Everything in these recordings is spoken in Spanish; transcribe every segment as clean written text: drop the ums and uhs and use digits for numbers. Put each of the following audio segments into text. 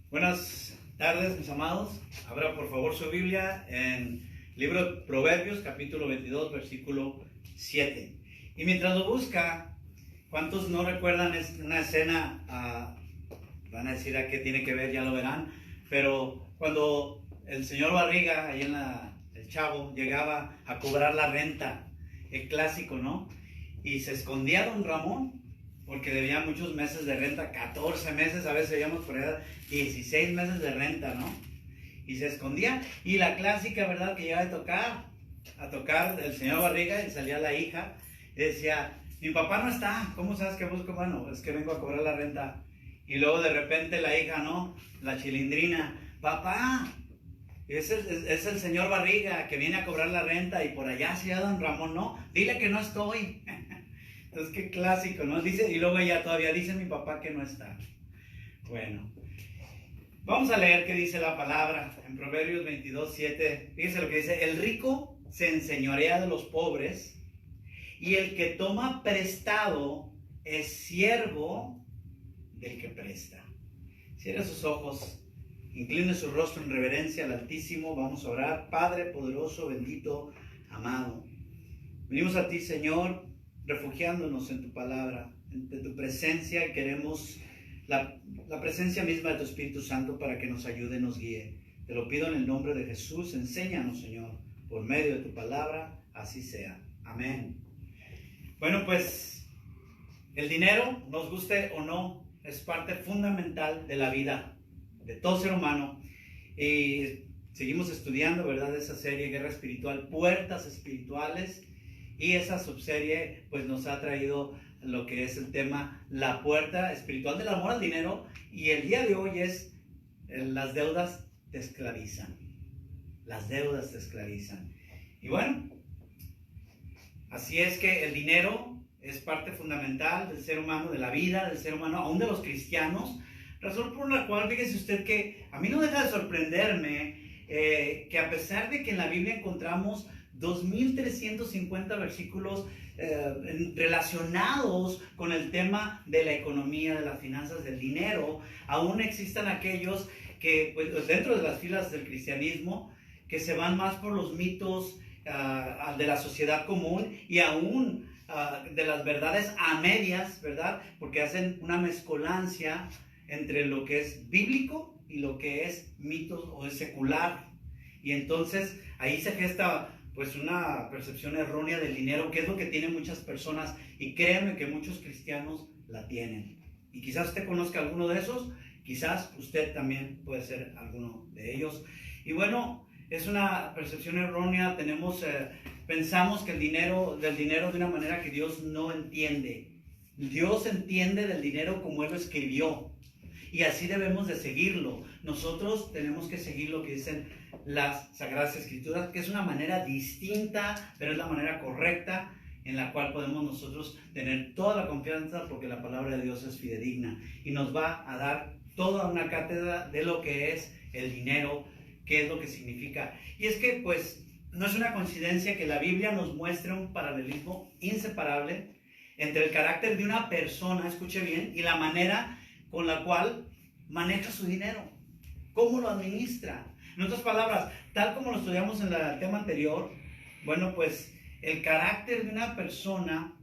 Buenas tardes, mis amados. Abra por favor su Biblia en el libro de Proverbios, capítulo 22, versículo 7. Y mientras lo busca, ¿cuántos no recuerdan una escena? Van a decir a qué tiene que ver, ya lo verán. Pero cuando el señor Barriga, ahí el chavo, llegaba a cobrar la renta, el clásico, ¿no? Y se escondía don Ramón, porque debía muchos meses de renta, 14 meses, a veces veíamos por allá 16 meses de renta, ¿no? Y se escondía, y la clásica, ¿verdad? Que llegaba a tocar el señor Barriga, y salía la hija, y decía, mi papá no está, ¿cómo sabes que busco? Bueno, es que vengo a cobrar la renta. Y luego de repente la hija, ¿no? La chilindrina, papá, es el señor Barriga que viene a cobrar la renta, y por allá se don Ramón, no, dile que no estoy. Entonces, qué clásico, ¿no? Dice, y luego ella todavía dice mi papá que no está. Bueno, vamos a leer qué dice la palabra en Proverbios 22, 7. Fíjese lo que dice: el rico se enseñorea de los pobres, y el que toma prestado es siervo del que presta. Cierre sus ojos, incline su rostro en reverencia al Altísimo. Vamos a orar. Padre poderoso, bendito, amado, venimos a ti, Señor, refugiándonos en tu palabra, en tu presencia. Queremos la presencia misma de tu Espíritu Santo para que nos ayude, nos guíe. Te lo pido en el nombre de Jesús. Enséñanos, Señor, por medio de tu palabra, así sea. Amén. Bueno, pues el dinero, nos guste o no, es parte fundamental de la vida de todo ser humano. Y seguimos estudiando, ¿verdad?, esa serie Guerra Espiritual, Puertas Espirituales. Y esa subserie pues nos ha traído lo que es el tema, la puerta espiritual del amor al dinero. Y el día de hoy es las deudas te esclavizan. Las deudas te esclavizan. Y bueno, así es que el dinero es parte fundamental del ser humano, de la vida del ser humano, aún de los cristianos. Razón por la cual, fíjese usted que a mí no deja de sorprenderme que a pesar de que en la Biblia encontramos 2.350 versículos relacionados con el tema de la economía, de las finanzas, del dinero, aún existan aquellos que, pues, dentro de las filas del cristianismo, que se van más por los mitos de la sociedad común, y aún de las verdades a medias, ¿verdad? Porque hacen una mezcolancia entre lo que es bíblico y lo que es mitos o es secular. Y entonces ahí se gesta pues una percepción errónea del dinero, que es lo que tienen muchas personas, y créanme que muchos cristianos la tienen. Y quizás usted conozca alguno de esos, quizás usted también puede ser alguno de ellos. Y bueno, es una percepción errónea. Pensamos que del dinero de una manera que Dios no entiende. Dios entiende del dinero como Él lo escribió, y así debemos de seguirlo. Nosotros tenemos que seguir lo que dicen las Sagradas Escrituras, que es una manera distinta, pero es la manera correcta en la cual podemos nosotros tener toda la confianza, porque la palabra de Dios es fidedigna y nos va a dar toda una cátedra de lo que es el dinero, qué es lo que significa. Y es que pues no es una coincidencia que la Biblia nos muestre un paralelismo inseparable entre el carácter de una persona, escuche bien, y la manera con la cual maneja su dinero, cómo lo administra. En otras palabras, tal como lo estudiamos en el tema anterior, bueno, pues el carácter de una persona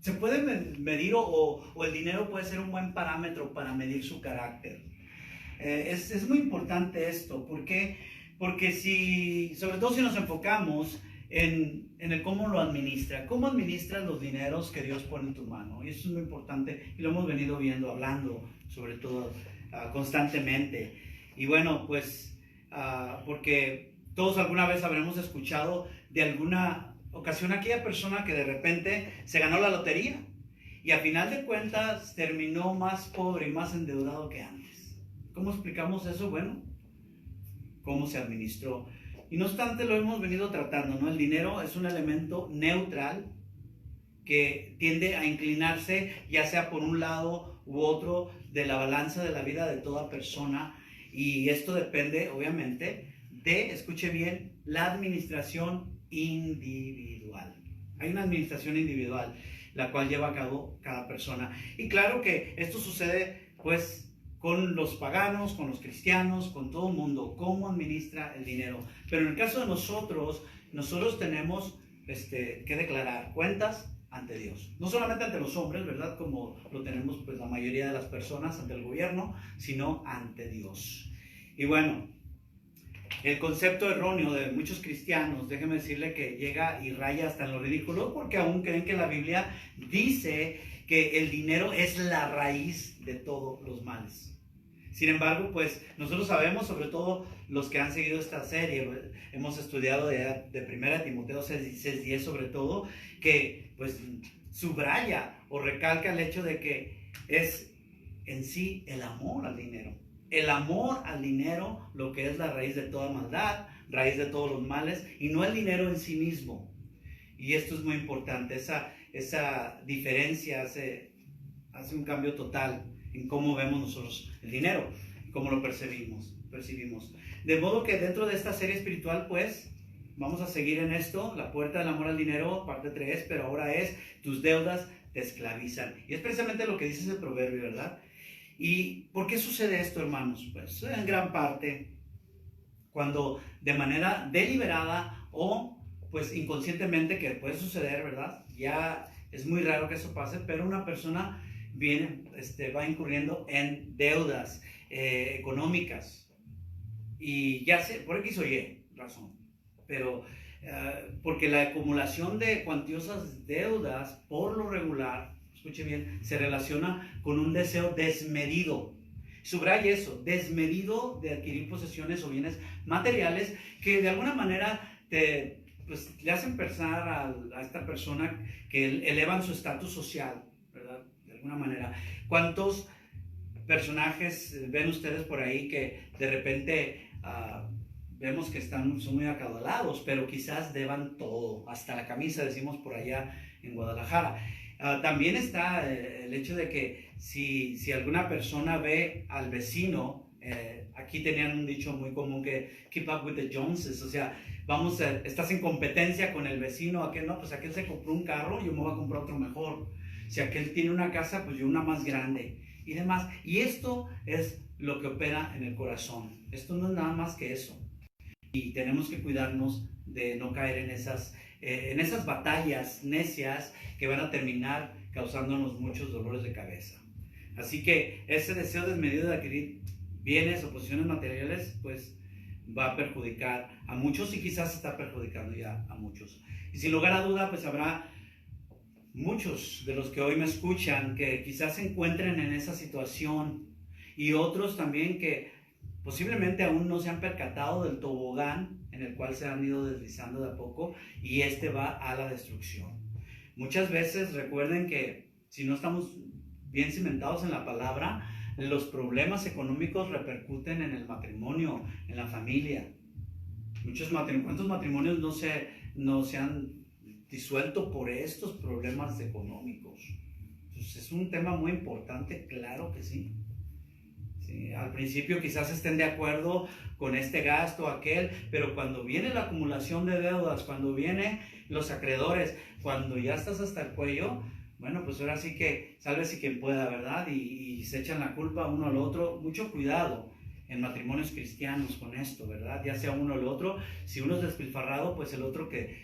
se puede medir, o el dinero puede ser un buen parámetro para medir su carácter. Es muy importante esto. ¿Por qué? Porque sobre todo si nos enfocamos en el cómo lo administra, cómo administras los dineros que Dios pone en tu mano. Y eso es muy importante, y lo hemos venido hablando sobre todo constantemente. Y bueno, pues porque todos alguna vez habremos escuchado de alguna ocasión aquella persona que de repente se ganó la lotería y a final de cuentas terminó más pobre y más endeudado que antes. ¿Cómo explicamos eso? Bueno, cómo se administró. Y no obstante, lo hemos venido tratando, ¿no? El dinero es un elemento neutral que tiende a inclinarse ya sea por un lado u otro de la balanza de la vida de toda persona. Y esto depende, obviamente, escuche bien, la administración individual. Hay una administración individual, la cual lleva a cabo cada persona. Y claro que esto sucede, pues, con los paganos, con los cristianos, con todo el mundo, cómo administra el dinero. Pero en el caso de nosotros tenemos que declarar cuentas ante Dios. No solamente ante los hombres, ¿verdad? Como lo tenemos pues la mayoría de las personas ante el gobierno, sino ante Dios. Y bueno, el concepto erróneo de muchos cristianos, déjeme decirle que llega y raya hasta en lo ridículo, porque aún creen que la Biblia dice que el dinero es la raíz de todos los males. Sin embargo, pues nosotros sabemos, sobre todo los que han seguido esta serie, hemos estudiado de 1 Timoteo 6:10 sobre todo, que pues subraya o recalca el hecho de que es en sí el amor al dinero. El amor al dinero, lo que es la raíz de toda maldad, raíz de todos los males, y no el dinero en sí mismo. Y esto es muy importante, esa diferencia hace un cambio total en cómo vemos nosotros el dinero, cómo lo percibimos. De modo que dentro de esta serie espiritual, pues, vamos a seguir en esto, la puerta del amor al dinero, parte 3, pero ahora es, tus deudas te esclavizan. Y es precisamente lo que dice ese proverbio, ¿verdad? ¿Y por qué sucede esto, hermanos? Pues en gran parte, cuando de manera deliberada o pues inconscientemente, que puede suceder, ¿verdad? Ya es muy raro que eso pase, pero una persona va incurriendo en deudas económicas, y ya sé, por X o Y razón, pero porque la acumulación de cuantiosas deudas, por lo regular, escuche bien, se relaciona con un deseo desmedido. Subraye eso, desmedido de adquirir posesiones o bienes materiales que de alguna manera le hacen pensar a esta persona que elevan su estatus social, ¿verdad? De alguna manera. ¿Cuántos personajes ven ustedes por ahí que de repente vemos que son muy acaudalados, pero quizás deban todo, hasta la camisa, decimos por allá en Guadalajara? También está el hecho de que si alguna persona ve al vecino, aquí tenían un dicho muy común que keep up with the Joneses, o sea, estás en competencia con el vecino, aquel no, pues aquel se compró un carro, yo me voy a comprar otro mejor. Si aquel tiene una casa, pues yo una más grande y demás. Y esto es lo que opera en el corazón. Esto no es nada más que eso. Y tenemos que cuidarnos de no caer en esas batallas necias que van a terminar causándonos muchos dolores de cabeza. Así que ese deseo desmedido de adquirir bienes o posiciones materiales, pues va a perjudicar a muchos y quizás está perjudicando ya a muchos. Y sin lugar a duda, pues habrá muchos de los que hoy me escuchan que quizás se encuentren en esa situación, y otros también que posiblemente aún no se han percatado del tobogán en el cual se han ido deslizando de a poco, y va a la destrucción. Muchas veces recuerden que si no estamos bien cimentados en la palabra, los problemas económicos repercuten en el matrimonio, en la familia. ¿Cuántos matrimonios no se han disuelto por estos problemas económicos? Entonces, es un tema muy importante, claro que sí. Sí, al principio quizás estén de acuerdo con este gasto, aquel, pero cuando viene la acumulación de deudas, cuando vienen los acreedores, cuando ya estás hasta el cuello, bueno, pues ahora sí que sálvese quien pueda, ¿verdad? Y se echan la culpa uno al otro. Mucho cuidado en matrimonios cristianos con esto, ¿verdad? Ya sea uno o el otro. Si uno es despilfarrado, pues el otro que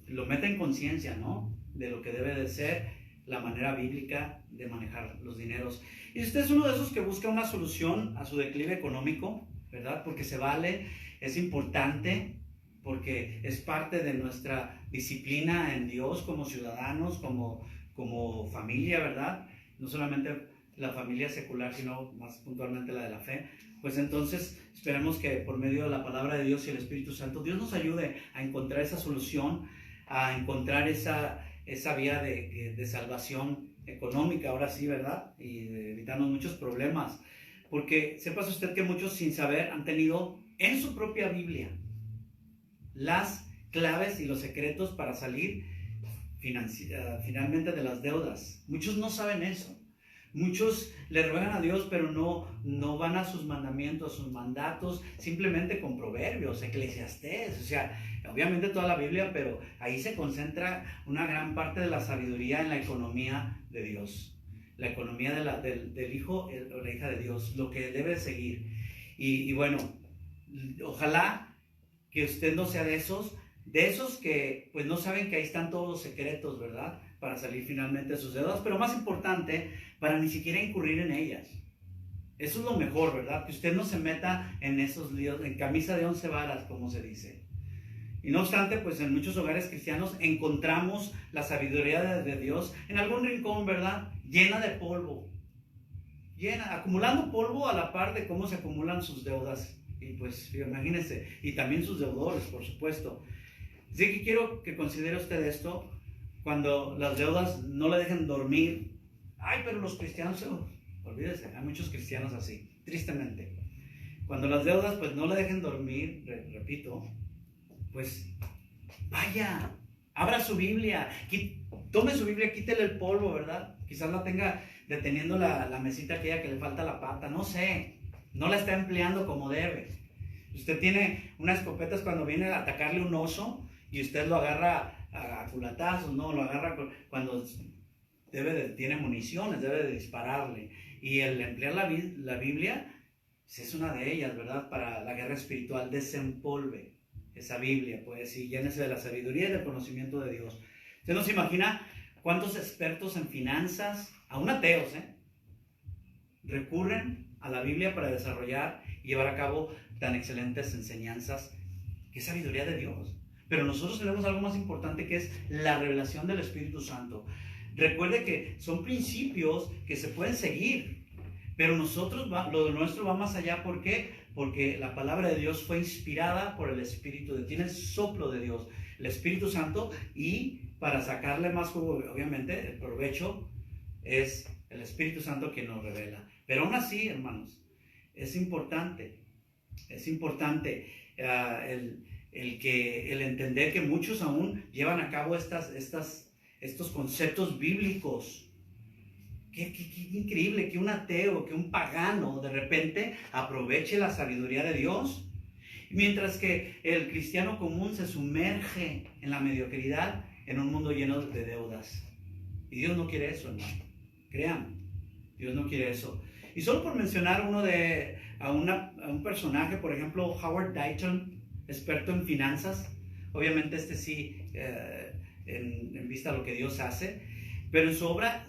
lo meta en conciencia, ¿no? De lo que debe de ser la manera bíblica de manejar los dineros. Y usted es uno de esos que busca una solución a su declive económico, ¿verdad? Porque se vale, es importante, porque es parte de nuestra disciplina en Dios como ciudadanos, como familia, ¿verdad? No solamente la familia secular, sino más puntualmente la de la fe. Pues entonces esperemos que por medio de la palabra de Dios y el Espíritu Santo, Dios nos ayude a encontrar esa solución, a encontrar esa vía de salvación económica, ahora sí, ¿verdad? Y de evitarnos muchos problemas. Porque sepa usted que muchos sin saber han tenido en su propia Biblia las claves y los secretos para salir finalmente de las deudas. Muchos no saben eso. Muchos le ruegan a Dios, pero no van a sus mandamientos, a sus mandatos, simplemente con Proverbios, Eclesiastés, o sea, obviamente toda la Biblia, pero ahí se concentra una gran parte de la sabiduría en la economía de Dios. la economía del hijo o la hija de Dios, lo que debe seguir. Y bueno, ojalá que usted no sea de esos que pues no saben que ahí están todos los secretos, ¿verdad? Para salir finalmente de sus deudas, pero más importante, para ni siquiera incurrir en ellas. Eso es lo mejor, ¿verdad? Que usted no se meta en esos líos, en camisa de 11 varas, como se dice. Y no obstante, pues en muchos hogares cristianos encontramos la sabiduría de Dios en algún rincón, ¿verdad? Llena de polvo. Acumulando polvo a la par de cómo se acumulan sus deudas. Y pues imagínense, y también sus deudores, por supuesto. Así que quiero que considere usted esto, cuando las deudas no le dejen dormir. Ay, pero los cristianos, olvídese, hay muchos cristianos así, tristemente. Cuando las deudas pues no le dejen dormir, repito, pues vaya, abra su Biblia, tome su Biblia, quítele el polvo, ¿verdad? Quizás la tenga deteniendo la mesita aquella que le falta la pata, no sé, no la está empleando como debe. Usted tiene unas escopetas cuando viene a atacarle un oso y usted lo agarra a culatazos, ¿no? Lo agarra cuando tiene municiones, debe de dispararle. Y el emplear la Biblia es una de ellas, ¿verdad? Para la guerra espiritual, desempolve esa Biblia, pues, y llénese de la sabiduría y del conocimiento de Dios. Usted no se imagina cuántos expertos en finanzas, aún ateos, recurren a la Biblia para desarrollar y llevar a cabo tan excelentes enseñanzas. ¡Qué sabiduría de Dios! Pero nosotros tenemos algo más importante, que es la revelación del Espíritu Santo. Recuerde que son principios que se pueden seguir, pero nosotros, lo de nuestro va más allá. ¿Por qué? Porque la palabra de Dios fue inspirada por el Espíritu, tiene el soplo de Dios, el Espíritu Santo, y para sacarle más jugo, obviamente, el provecho, es el Espíritu Santo quien nos revela. Pero aún así, hermanos, es importante el entender que muchos aún llevan a cabo estos conceptos bíblicos. Qué increíble que un ateo, que un pagano de repente aproveche la sabiduría de Dios, mientras que el cristiano común se sumerge en la mediocridad en un mundo lleno de deudas. Y Dios no quiere eso, hermano. Créanme, Dios no quiere eso. Y solo por mencionar a un personaje, por ejemplo, Howard Dayton, experto en finanzas. Obviamente sí, en vista de lo que Dios hace, pero en su obra,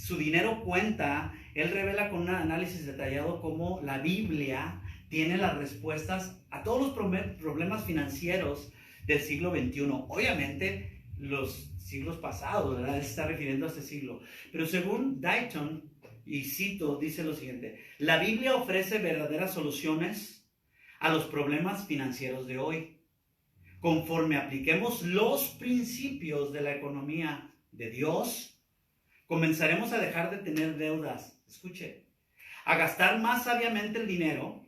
Su dinero cuenta, él revela con un análisis detallado cómo la Biblia tiene las respuestas a todos los problemas financieros del siglo XXI. Obviamente, los siglos pasados, ¿verdad? Él se está refiriendo a este siglo. Pero según Dayton, y cito, dice lo siguiente: la Biblia ofrece verdaderas soluciones a los problemas financieros de hoy. Conforme apliquemos los principios de la economía de Dios, comenzaremos a dejar de tener deudas. Escuche, a gastar más sabiamente el dinero,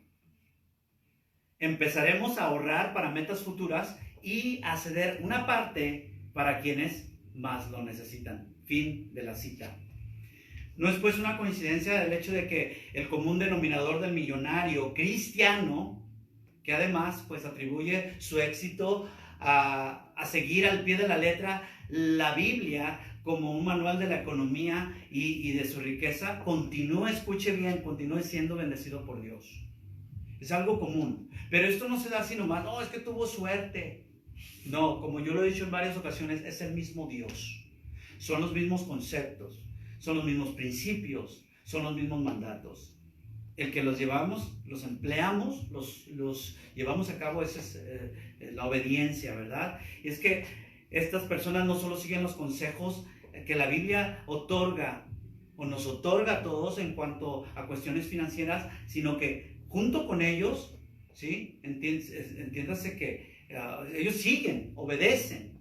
empezaremos a ahorrar para metas futuras y a ceder una parte para quienes más lo necesitan. Fin de la cita. No es pues una coincidencia el hecho de que el común denominador del millonario cristiano, que además pues atribuye su éxito a seguir al pie de la letra la Biblia como un manual de la economía y de su riqueza, continúe, escuche bien, continúe siendo bendecido por Dios. Es algo común. Pero esto no se da así nomás. No, es que tuvo suerte. No, como yo lo he dicho en varias ocasiones, es el mismo Dios. Son los mismos conceptos, son los mismos principios, son los mismos mandatos. El que los llevamos, los empleamos, los llevamos a cabo, esa es la obediencia, ¿verdad? Y es que estas personas no solo siguen los consejos que la Biblia otorga o nos otorga a todos en cuanto a cuestiones financieras, sino que junto con ellos, ¿sí? Entiéndase que ellos siguen, obedecen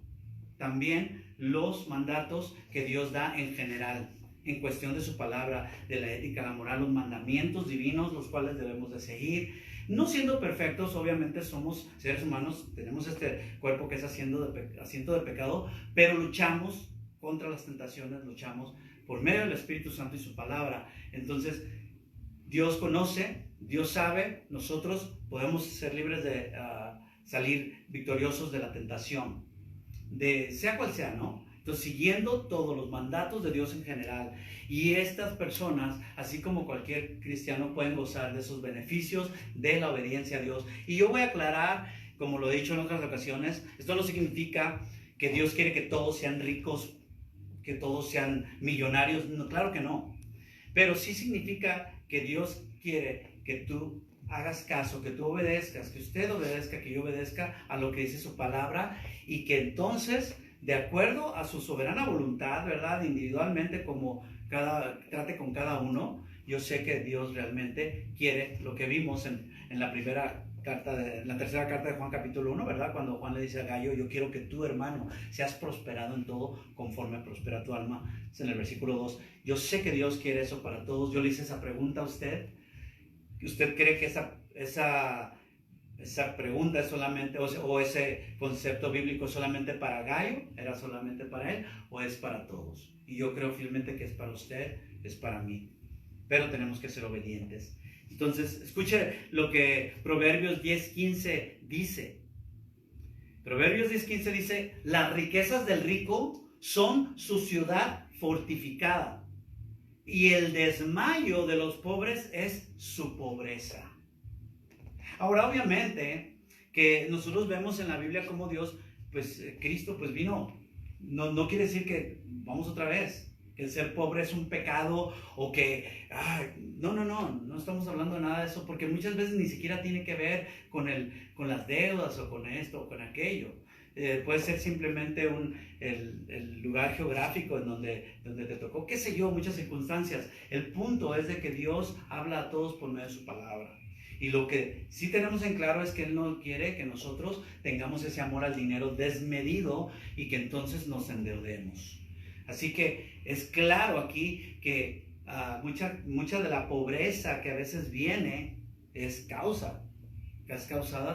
también los mandatos que Dios da en general, en cuestión de su palabra, de la ética, la moral, los mandamientos divinos, los cuales debemos de seguir. No siendo perfectos, obviamente somos seres humanos, tenemos este cuerpo que es asiento de pecado, pero luchamos contra las tentaciones, luchamos por medio del Espíritu Santo y su palabra. Entonces, Dios conoce, Dios sabe, nosotros podemos ser libres de salir victoriosos de la tentación, sea cual sea, ¿no? Entonces, siguiendo todos los mandatos de Dios en general. Y estas personas, así como cualquier cristiano, pueden gozar de esos beneficios de la obediencia a Dios. Y yo voy a aclarar, como lo he dicho en otras ocasiones, esto no significa que Dios quiere que todos sean ricos, que todos sean millonarios. No, claro que no. Pero sí significa que Dios quiere que tú hagas caso, que tú obedezcas, que usted obedezca, que yo obedezca a lo que dice su palabra, y que entonces, de acuerdo a su soberana voluntad, ¿verdad? Individualmente, como trate con cada uno. Yo sé que Dios realmente quiere lo que vimos en la tercera carta de Juan capítulo 1, ¿verdad? Cuando Juan le dice a Gallo, yo quiero que tú, hermano, seas prosperado en todo conforme prospera tu alma. Es en el versículo 2. Yo sé que Dios quiere eso para todos. Yo le hice esa pregunta a usted. ¿Usted cree que esa pregunta es solamente, o ese concepto bíblico es solamente para Gallo, era solamente para él, o es para todos? Y yo creo fielmente que es para usted, es para mí, pero tenemos que ser obedientes. Entonces, escuche lo que Proverbios 10:15 dice. Proverbios 10:15 dice: las riquezas del rico son su ciudad fortificada, y el desmayo de los pobres es su pobreza. Ahora, obviamente, que nosotros vemos en la Biblia como Dios, pues Cristo, pues vino. No quiere decir que, vamos otra vez, que el ser pobre es un pecado, o que, no estamos hablando de nada de eso, porque muchas veces ni siquiera tiene que ver con las deudas, o con esto, o con aquello. Puede ser simplemente el lugar geográfico en donde te tocó, qué sé yo, muchas circunstancias. El punto es de que Dios habla a todos por medio de su palabra. Y lo que sí tenemos en claro es que Él no quiere que nosotros tengamos ese amor al dinero desmedido y que entonces nos endeudemos. Así que es claro aquí que mucha de la pobreza que a veces viene es causada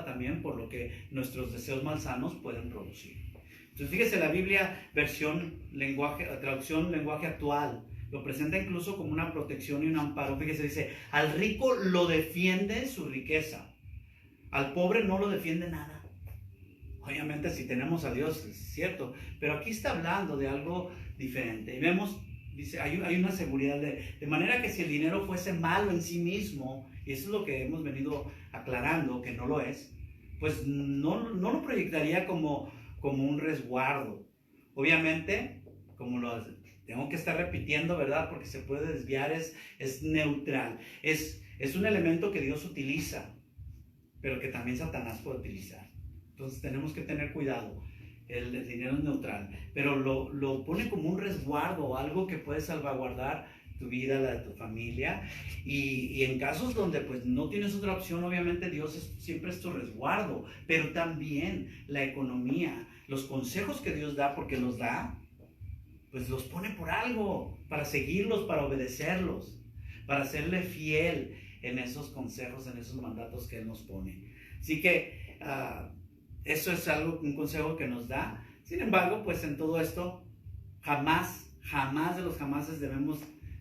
también por lo que nuestros deseos malsanos pueden producir. Entonces, fíjese, la Biblia, traducción lenguaje actual, lo presenta incluso como una protección y un amparo. Fíjese, dice: al rico lo defiende su riqueza, al pobre no lo defiende nada. Obviamente, si tenemos a Dios, es cierto, pero aquí está hablando de algo diferente. Y vemos, dice, hay una seguridad de manera que si el dinero fuese malo en sí mismo, y eso es lo que hemos venido aclarando, que no lo es, pues no lo proyectaría como un resguardo. Obviamente, como lo tengo que estar repitiendo, ¿verdad? Porque se puede desviar, es neutral. Es un elemento que Dios utiliza, pero que también Satanás puede utilizar. Entonces tenemos que tener cuidado. El dinero es neutral, pero lo pone como un resguardo, algo que puede salvaguardar tu vida, la de tu familia. Y en casos donde pues no tienes otra opción, obviamente Dios siempre es tu resguardo, pero también la economía, los consejos que Dios da, porque los da, pues los pone por algo, para seguirlos, para obedecerlos, para serle fiel en esos consejos, en esos mandatos que Él nos pone. Así que eso es un consejo que nos da. Sin embargo, pues en todo esto, jamás de los jamases debemos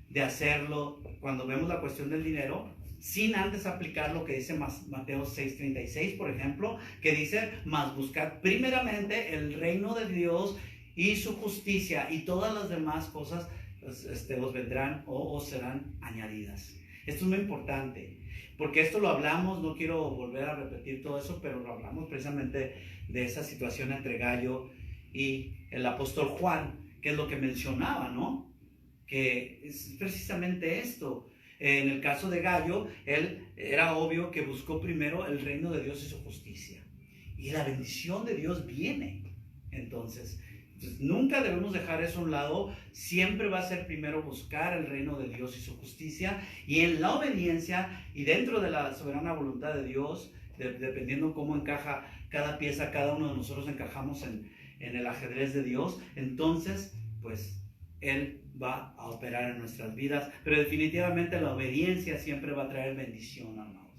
de hacerlo cuando vemos la cuestión del dinero, sin antes aplicar lo que dice Mateo 6:36, por ejemplo, que dice: mas buscad primeramente el reino de Dios y su justicia, y todas las demás cosas os vendrán o os serán añadidas. Esto es muy importante, porque esto lo hablamos, no quiero volver a repetir todo eso, pero lo hablamos precisamente de esa situación entre Gallo y el apóstol Juan, que es lo que mencionaba, ¿no? Que es precisamente esto. En el caso de Gallo, él era obvio que buscó primero el reino de Dios y su justicia, y la bendición de Dios viene. Entonces, nunca debemos dejar eso a un lado. Siempre va a ser primero buscar el reino de Dios y su justicia, y en la obediencia y dentro de la soberana voluntad de Dios, dependiendo cómo encaja cada pieza, cada uno de nosotros encajamos en el ajedrez de Dios, entonces pues Él va a operar en nuestras vidas. Pero definitivamente la obediencia siempre va a traer bendición, amados.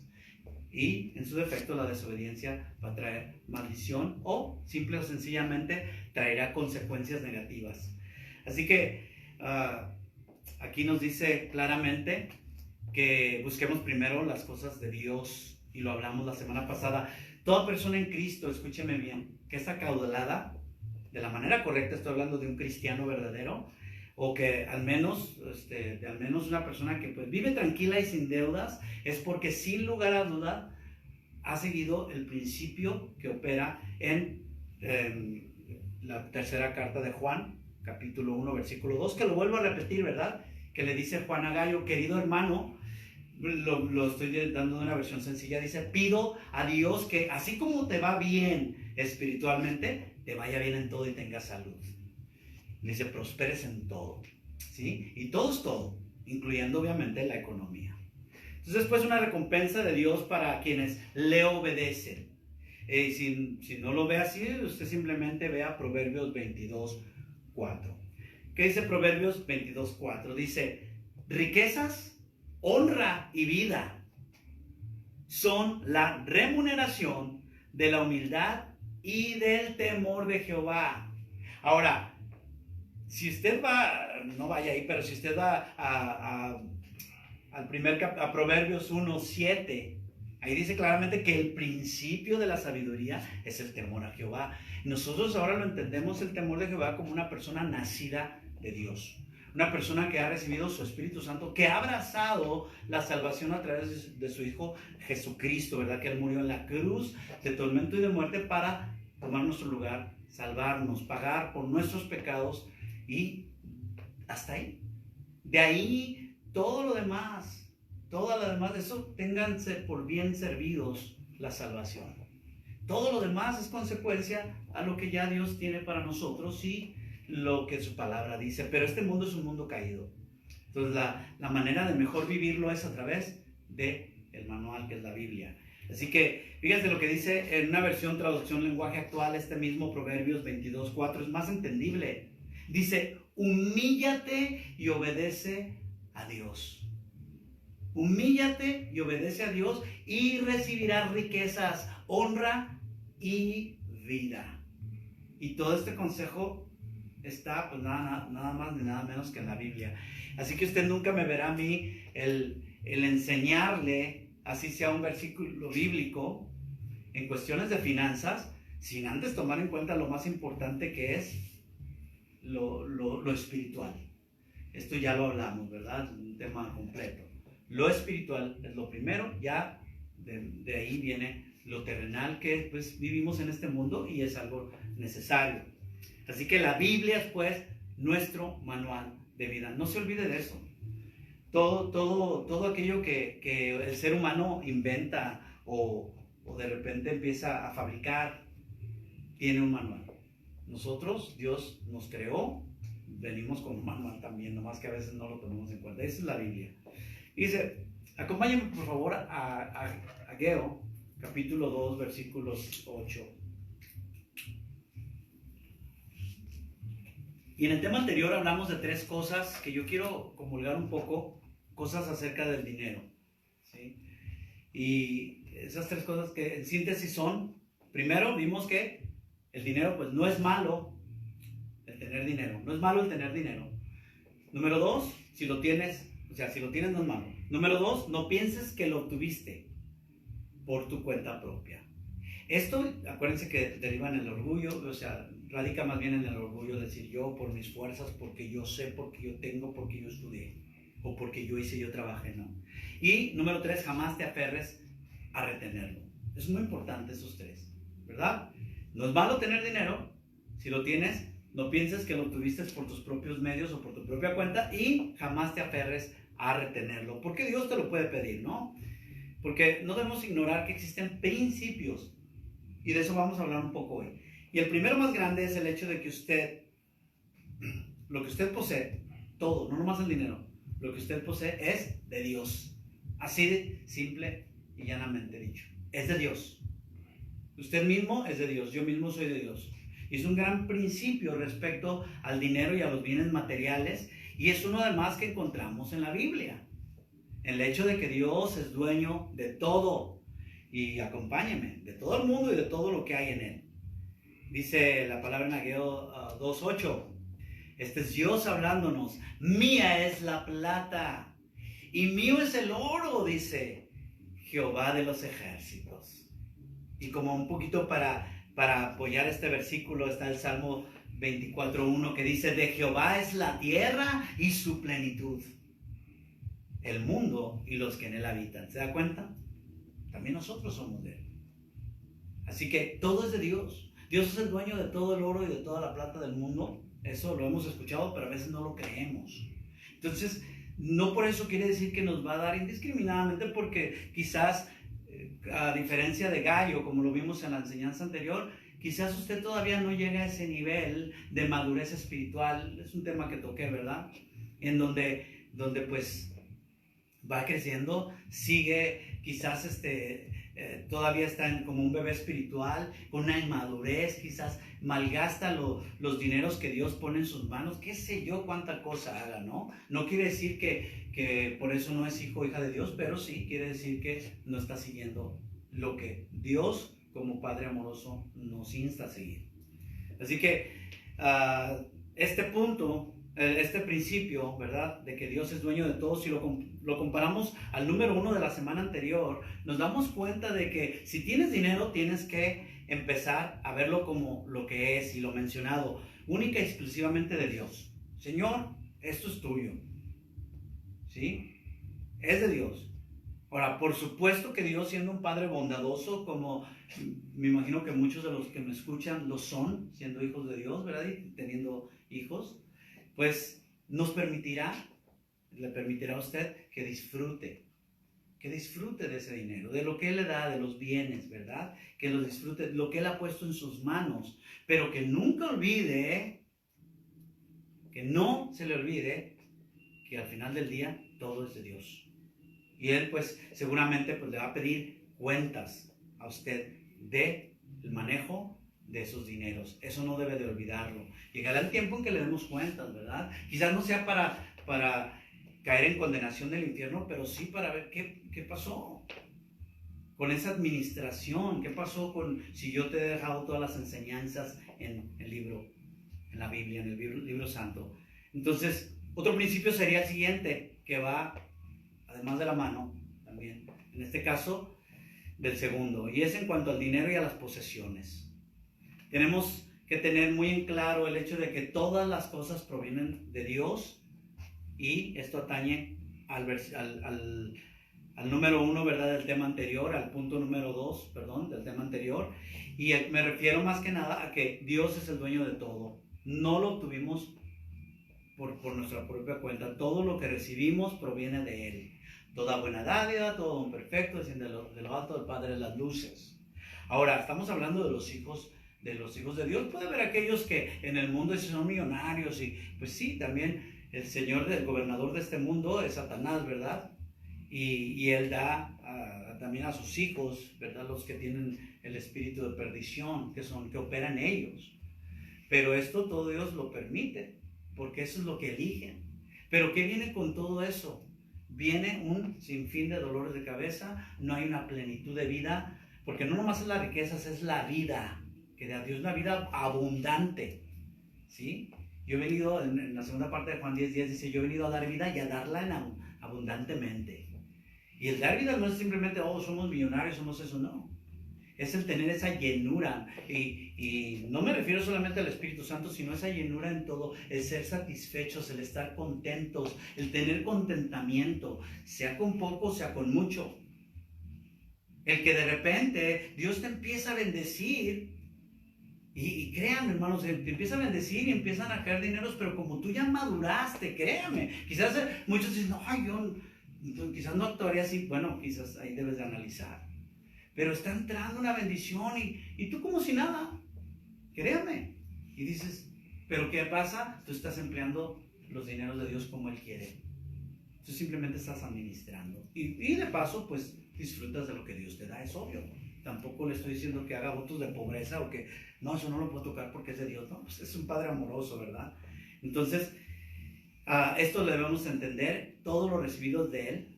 Y en su defecto la desobediencia va a traer maldición, o simple o sencillamente traerá consecuencias negativas. Así que aquí nos dice claramente que busquemos primero las cosas de Dios, y lo hablamos la semana pasada. Toda persona en Cristo, escúcheme bien, que es acaudalada, de la manera correcta, estoy hablando de un cristiano verdadero, o que al menos una persona que pues vive tranquila y sin deudas, es porque sin lugar a duda ha seguido el principio que opera en la tercera carta de Juan, capítulo 1, versículo 2, que lo vuelvo a repetir, ¿verdad? Que le dice Juan a Gallo, querido hermano, lo estoy dando en una versión sencilla, dice, pido a Dios que así como te va bien espiritualmente, te vaya bien en todo y tengas salud. Dice, prosperes en todo, ¿sí? Y todo es todo, incluyendo obviamente la economía. Entonces, pues una recompensa de Dios para quienes le obedecen. Si no lo ve así, usted simplemente vea Proverbios 22:4. ¿Qué dice Proverbios 22:4? Dice, riquezas, honra y vida son la remuneración de la humildad y del temor de Jehová. Ahora, si usted va, no vaya ahí, pero si usted va a Proverbios 1:7, ahí dice claramente que el principio de la sabiduría es el temor a Jehová. Nosotros ahora lo entendemos el temor de Jehová como una persona nacida de Dios. Una persona que ha recibido su Espíritu Santo, que ha abrazado la salvación a través de su Hijo Jesucristo, ¿verdad? Que Él murió en la cruz de tormento y de muerte para tomar nuestro lugar, salvarnos, pagar por nuestros pecados y hasta ahí. De ahí todo lo demás, de eso, ténganse por bien servidos la salvación. Todo lo demás es consecuencia a lo que ya Dios tiene para nosotros y lo que su palabra dice. Pero este mundo es un mundo caído. Entonces la manera de mejor vivirlo es a través del manual que es la Biblia. Así que fíjense lo que dice en una versión traducción lenguaje actual, este mismo Proverbios 22:4 es más entendible. Dice, humíllate y obedece a Dios. Humíllate y obedece a Dios y recibirás riquezas, honra y vida. Y todo este consejo está pues nada más ni nada menos que en la Biblia. Así que usted nunca me verá a mí el enseñarle, así sea un versículo bíblico, en cuestiones de finanzas, sin antes tomar en cuenta lo más importante que es lo espiritual. Esto ya lo hablamos, ¿verdad? Un tema completo. Lo espiritual es lo primero, ya de ahí viene lo terrenal que pues vivimos en este mundo y es algo necesario. Así que la Biblia es pues nuestro manual de vida. No se olvide de eso. Todo aquello que el ser humano inventa o de repente empieza a fabricar, tiene un manual. Nosotros, Dios nos creó, venimos con un manual también, nomás que a veces no lo tomamos en cuenta. Esa es la Biblia. Dice, acompáñenme por favor a Ageo, capítulo 2, versículos 8. Y en el tema anterior hablamos de tres cosas que yo quiero comulgar un poco, cosas acerca del dinero, ¿sí? Y esas tres cosas que en síntesis son, primero vimos que el dinero pues no es malo el tener dinero, no es malo el tener dinero. Número dos, si lo tienes no es malo. Número dos, no pienses que lo obtuviste por tu cuenta propia. Esto, acuérdense que deriva en el orgullo, o sea, radica más bien en el orgullo de decir yo por mis fuerzas, porque yo sé, porque yo tengo, porque yo estudié, o porque yo hice, yo trabajé, ¿no? Y número tres, jamás te aferres a retenerlo. Es muy importante esos tres, ¿verdad? No es malo tener dinero, si lo tienes, no pienses que lo obtuviste por tus propios medios o por tu propia cuenta y jamás te aferres a retenerlo, porque Dios te lo puede pedir, ¿no? Porque no debemos ignorar que existen principios y de eso vamos a hablar un poco hoy. Y el primero más grande es el hecho de que usted, lo que usted posee, todo, no nomás el dinero, lo que usted posee es de Dios. Así de simple y llanamente dicho. Es de Dios. Usted mismo es de Dios, yo mismo soy de Dios. Y es un gran principio respecto al dinero y a los bienes materiales. Y es uno además que encontramos en la Biblia. El hecho de que Dios es dueño de todo. Y acompáñeme, de todo el mundo y de todo lo que hay en él. Dice la palabra en Ageo 2:8. Este es Dios hablándonos. Mía es la plata y mío es el oro, dice Jehová de los ejércitos. Y como un poquito para apoyar este versículo está el Salmo 24:1, que dice: de Jehová es la tierra y su plenitud, el mundo y los que en él habitan. ¿Se da cuenta? También nosotros somos de él. Así que todo es de Dios. Dios es el dueño de todo el oro y de toda la plata del mundo. Eso lo hemos escuchado, pero a veces no lo creemos. Entonces, no por eso quiere decir que nos va a dar indiscriminadamente, porque quizás, a diferencia de Gallo, como lo vimos en la enseñanza anterior, quizás usted todavía no llega a ese nivel de madurez espiritual. Es un tema que toqué, ¿verdad? En donde pues va creciendo, sigue quizás todavía está como un bebé espiritual, con una inmadurez, quizás malgasta los dineros que Dios pone en sus manos, qué sé yo cuánta cosa haga, ¿no? No quiere decir que por eso no es hijo o hija de Dios, pero sí quiere decir que no está siguiendo lo que Dios como Padre amoroso nos insta a seguir. Así que este punto, este principio, ¿verdad?, de que Dios es dueño de todo, si lo comparamos al número 1 de la semana anterior, nos damos cuenta de que si tienes dinero tienes que empezar a verlo como lo que es, y lo mencionado, única y exclusivamente de Dios. Señor, esto es tuyo, ¿sí? Es de Dios. Ahora, por supuesto que Dios, siendo un Padre bondadoso, como me imagino que muchos de los que me escuchan lo son, siendo hijos de Dios, ¿verdad?, y teniendo hijos, pues le permitirá a usted que disfrute de ese dinero, de lo que Él le da, de los bienes, ¿verdad? Que lo disfrute, lo que Él ha puesto en sus manos, pero que nunca olvide, que no se le olvide que al final del día todo es de Dios. Y Él pues seguramente pues le va a pedir cuentas a usted del manejo de esos dineros. Eso no debe de olvidarlo. Llegará el tiempo en que le demos cuentas, ¿verdad? Quizás no sea para caer en condenación del infierno, pero sí para ver qué pasó con esa administración, qué pasó si yo te he dejado todas las enseñanzas en el libro, en la Biblia, en el libro santo. Entonces, otro principio sería el siguiente, que va además de la mano también, en este caso del segundo, y es en cuanto al dinero y a las posesiones. Tenemos que tener muy en claro el hecho de que todas las cosas provienen de Dios, y esto atañe al número 1, ¿verdad?, del tema anterior, al punto número 2, perdón, del tema anterior, y me refiero más que nada a que Dios es el dueño de todo. No lo obtuvimos por nuestra propia cuenta. Todo lo que recibimos proviene de Él. Toda buena dádiva, todo don perfecto, desciende de lo alto del Padre de las luces. Ahora, estamos hablando de los hijos de Dios. Puede haber aquellos que en el mundo son millonarios, y pues sí, también el gobernador de este mundo es Satanás, ¿verdad? Y él da también a sus hijos, ¿verdad?, los que tienen el espíritu de perdición, que operan ellos. Pero esto todo Dios lo permite, porque eso es lo que eligen. Pero ¿qué viene con todo eso? Viene un sinfín de dolores de cabeza, no hay una plenitud de vida, porque no nomás es las riquezas, es la vida, que da Dios una vida abundante, ¿sí? Yo he venido, en la segunda parte de Juan 10:10 dice, yo he venido a dar vida y a darla abundantemente. Y el dar vida no es simplemente, somos millonarios, somos eso, no. Es el tener esa llenura, y no me refiero solamente al Espíritu Santo, sino esa llenura en todo, el ser satisfechos, el estar contentos, el tener contentamiento, sea con poco, sea con mucho. El que de repente Dios te empieza a bendecir, y créanme, hermanos, te empieza a bendecir y empiezan a caer dineros, pero como tú ya maduraste, créanme, quizás muchos dicen, yo quizás no actuaría así. Bueno, quizás ahí debes de analizar. Pero está entrando una bendición y tú como si nada, créame. Y dices, ¿pero qué pasa? Tú estás empleando los dineros de Dios como Él quiere. Tú simplemente estás administrando. Y de paso, pues disfrutas de lo que Dios te da, es obvio. Tampoco le estoy diciendo que haga votos de pobreza o que, no, eso no lo puedo tocar porque es de Dios. No, pues es un Padre amoroso, ¿verdad? Entonces, esto le debemos entender, todo lo recibido de Él.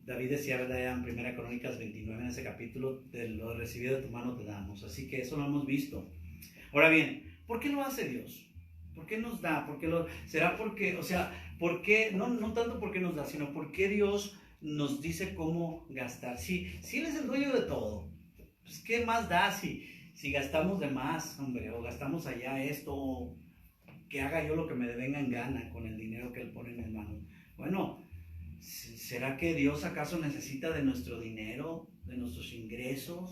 David decía, ¿verdad?, en 1 Crónicas 29, en ese capítulo, de lo recibido de tu mano te damos. Así que eso lo hemos visto. Ahora bien, ¿por qué lo hace Dios? ¿Por qué nos da? ¿Será porque, por qué, no tanto porque nos da, sino porque Dios nos dice cómo gastar? Si Él es el dueño de todo, pues ¿qué más da si gastamos de más, hombre? O gastamos allá esto, que haga yo lo que me venga en gana con el dinero que Él pone en mis manos. Bueno, ¿será que Dios acaso necesita de nuestro dinero, de nuestros ingresos?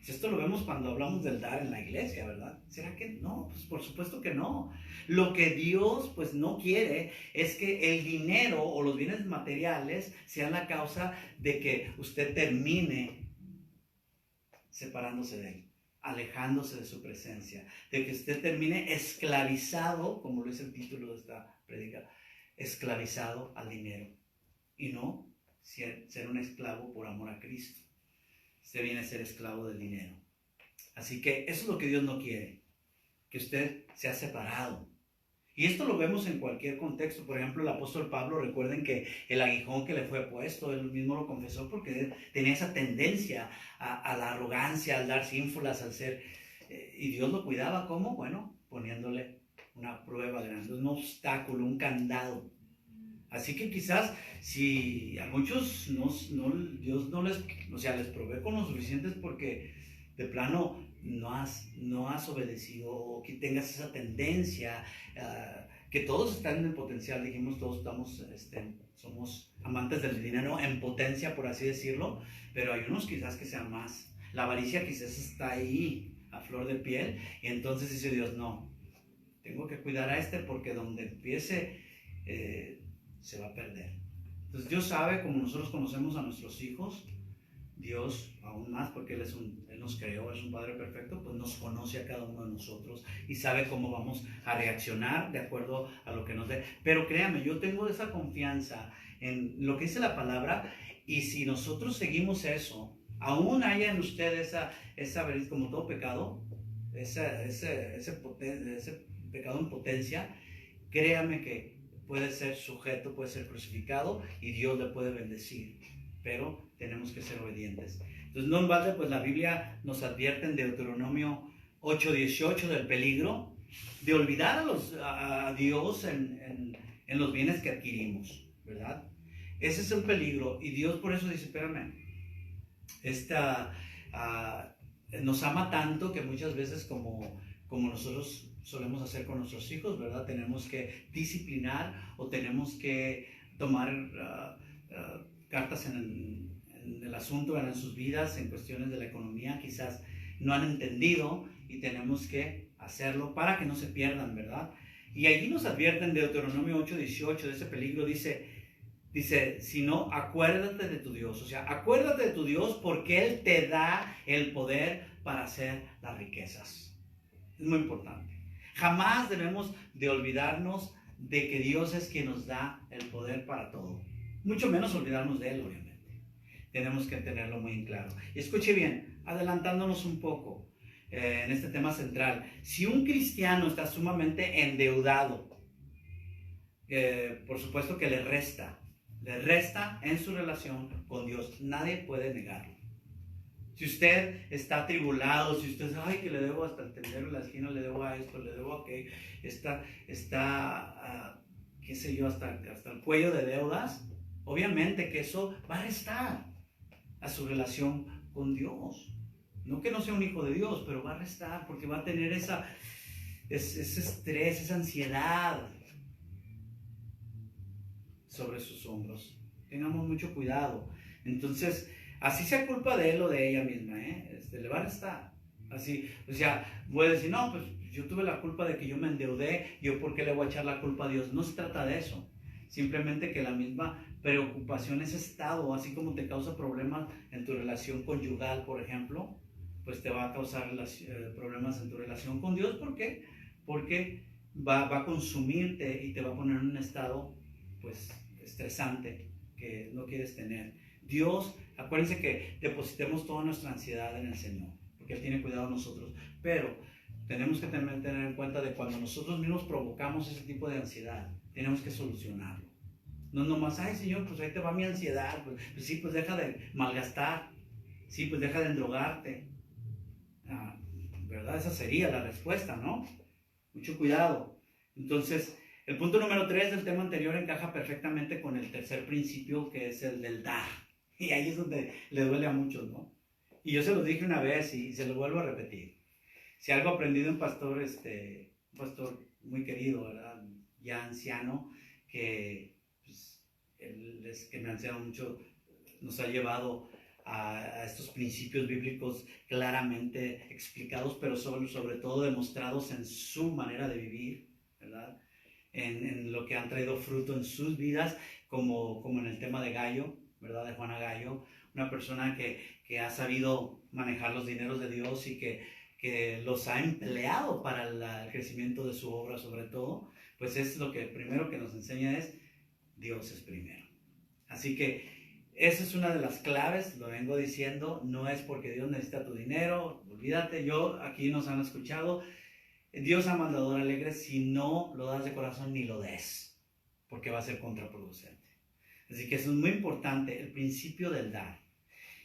Esto lo vemos cuando hablamos del dar en la iglesia, ¿verdad? ¿Será que no? Pues por supuesto que no. Lo que Dios pues no quiere es que el dinero o los bienes materiales sean la causa de que usted termine separándose de Él, alejándose de su presencia, de que usted termine esclavizado, como lo dice el título de esta prédica, esclavizado al dinero, y no ser un esclavo por amor a Cristo. Usted viene a ser esclavo del dinero. Así que eso es lo que Dios no quiere, que usted sea separado. Y esto lo vemos en cualquier contexto. Por ejemplo, el apóstol Pablo, recuerden que el aguijón que le fue puesto, él mismo lo confesó porque tenía esa tendencia a la arrogancia, al dar ínfulas, al ser... y Dios lo cuidaba, ¿cómo? Bueno, poniéndole una prueba grande, un obstáculo, un candado. Así que quizás si a muchos Dios no les, o sea, les provee con lo suficiente porque de plano no has obedecido, o que tengas esa tendencia, que todos están en el potencial, dijimos, todos somos amantes del dinero en potencia, por así decirlo, pero hay unos quizás que sean más. La avaricia quizás está ahí a flor de piel, y entonces dice Dios, no, tengo que cuidar a porque donde empiece se va a perder. Entonces Dios sabe, como nosotros conocemos a nuestros hijos, Dios aún más, porque Él nos creó, es un Padre perfecto, pues nos conoce a cada uno de nosotros y sabe cómo vamos a reaccionar de acuerdo a lo que nos dé. Pero créame, yo tengo esa confianza en lo que dice la palabra, y si nosotros seguimos eso, aún haya en usted esa como todo pecado, ese pecado en potencia, créame que puede ser sujeto, puede ser crucificado y Dios le puede bendecir, pero tenemos que ser obedientes. Entonces, no en balde, pues la Biblia nos advierte en Deuteronomio 8:18 del peligro de olvidar a Dios en los bienes que adquirimos, ¿verdad? Ese es el peligro, y Dios por eso dice, espérame, nos ama tanto que muchas veces como nosotros solemos hacer con nuestros hijos, ¿verdad? Tenemos que disciplinar o tenemos que tomar cartas en el asunto, en sus vidas, en cuestiones de la economía, quizás no han entendido, y tenemos que hacerlo para que no se pierdan, ¿verdad? Y allí nos advierten de Deuteronomio 8:18 de ese peligro, dice, si no, acuérdate de tu Dios, o sea, acuérdate de tu Dios porque Él te da el poder para hacer las riquezas. Es muy importante. Jamás debemos de olvidarnos de que Dios es quien nos da el poder para todo. Mucho menos olvidarnos de Él, obviamente. Tenemos que tenerlo muy en claro. Y escuche bien, adelantándonos un poco en este tema central. Si un cristiano está sumamente endeudado, por supuesto que le resta en su relación con Dios. Nadie puede negarlo. Si usted está atribulado, si usted dice, ay, que le debo hasta el tendero en la esquina, le debo a esto, le debo a aquello, qué sé yo, hasta el cuello de deudas, obviamente que eso va a restar a su relación con Dios. No que no sea un hijo de Dios, pero va a restar porque va a tener ese estrés, esa ansiedad sobre sus hombros. Tengamos mucho cuidado. Entonces, así sea culpa de él o de ella misma, le va a restar. Así, o sea, voy a decir, no, pues yo tuve la culpa de que yo me endeudé, yo por qué le voy a echar la culpa a Dios. No se trata de eso. Simplemente que la misma preocupación, ese estado, así como te causa problemas en tu relación conyugal, por ejemplo, pues te va a causar problemas en tu relación con Dios. ¿Por qué? Porque va a consumirte y te va a poner en un estado, pues, estresante que no quieres tener. Dios, acuérdense que depositemos toda nuestra ansiedad en el Señor, porque Él tiene cuidado de nosotros, pero tenemos que tener en cuenta de cuando nosotros mismos provocamos ese tipo de ansiedad, tenemos que solucionarlo. No nomás, ay Señor, pues ahí te va mi ansiedad, pues sí, pues deja de malgastar, sí, pues deja de endrogarte, ¿verdad? Esa sería la respuesta, ¿no? Mucho cuidado. Entonces, el punto número 3 del tema anterior encaja perfectamente con el tercer principio, que es el del dar. Y ahí es donde le duele a muchos, ¿no? Y yo se los dije una vez y se lo vuelvo a repetir. Si algo aprendí de un pastor muy querido, ¿verdad? Ya anciano, que pues, él es que me ha enseñado mucho, nos ha llevado a estos principios bíblicos claramente explicados, pero sobre todo demostrados en su manera de vivir, ¿verdad? En lo que han traído fruto en sus vidas, como en el tema de Gallo, ¿verdad? De Juana Gallo, una persona que ha sabido manejar los dineros de Dios y que los ha empleado para el crecimiento de su obra, sobre todo, pues es lo que primero que nos enseña es Dios es primero. Así que esa es una de las claves, lo vengo diciendo, no es porque Dios necesita tu dinero, olvídate, aquí nos han escuchado, Dios ama al dador alegre, si no lo das de corazón ni lo des, porque va a ser contraproducente. Así que eso es muy importante, el principio del dar.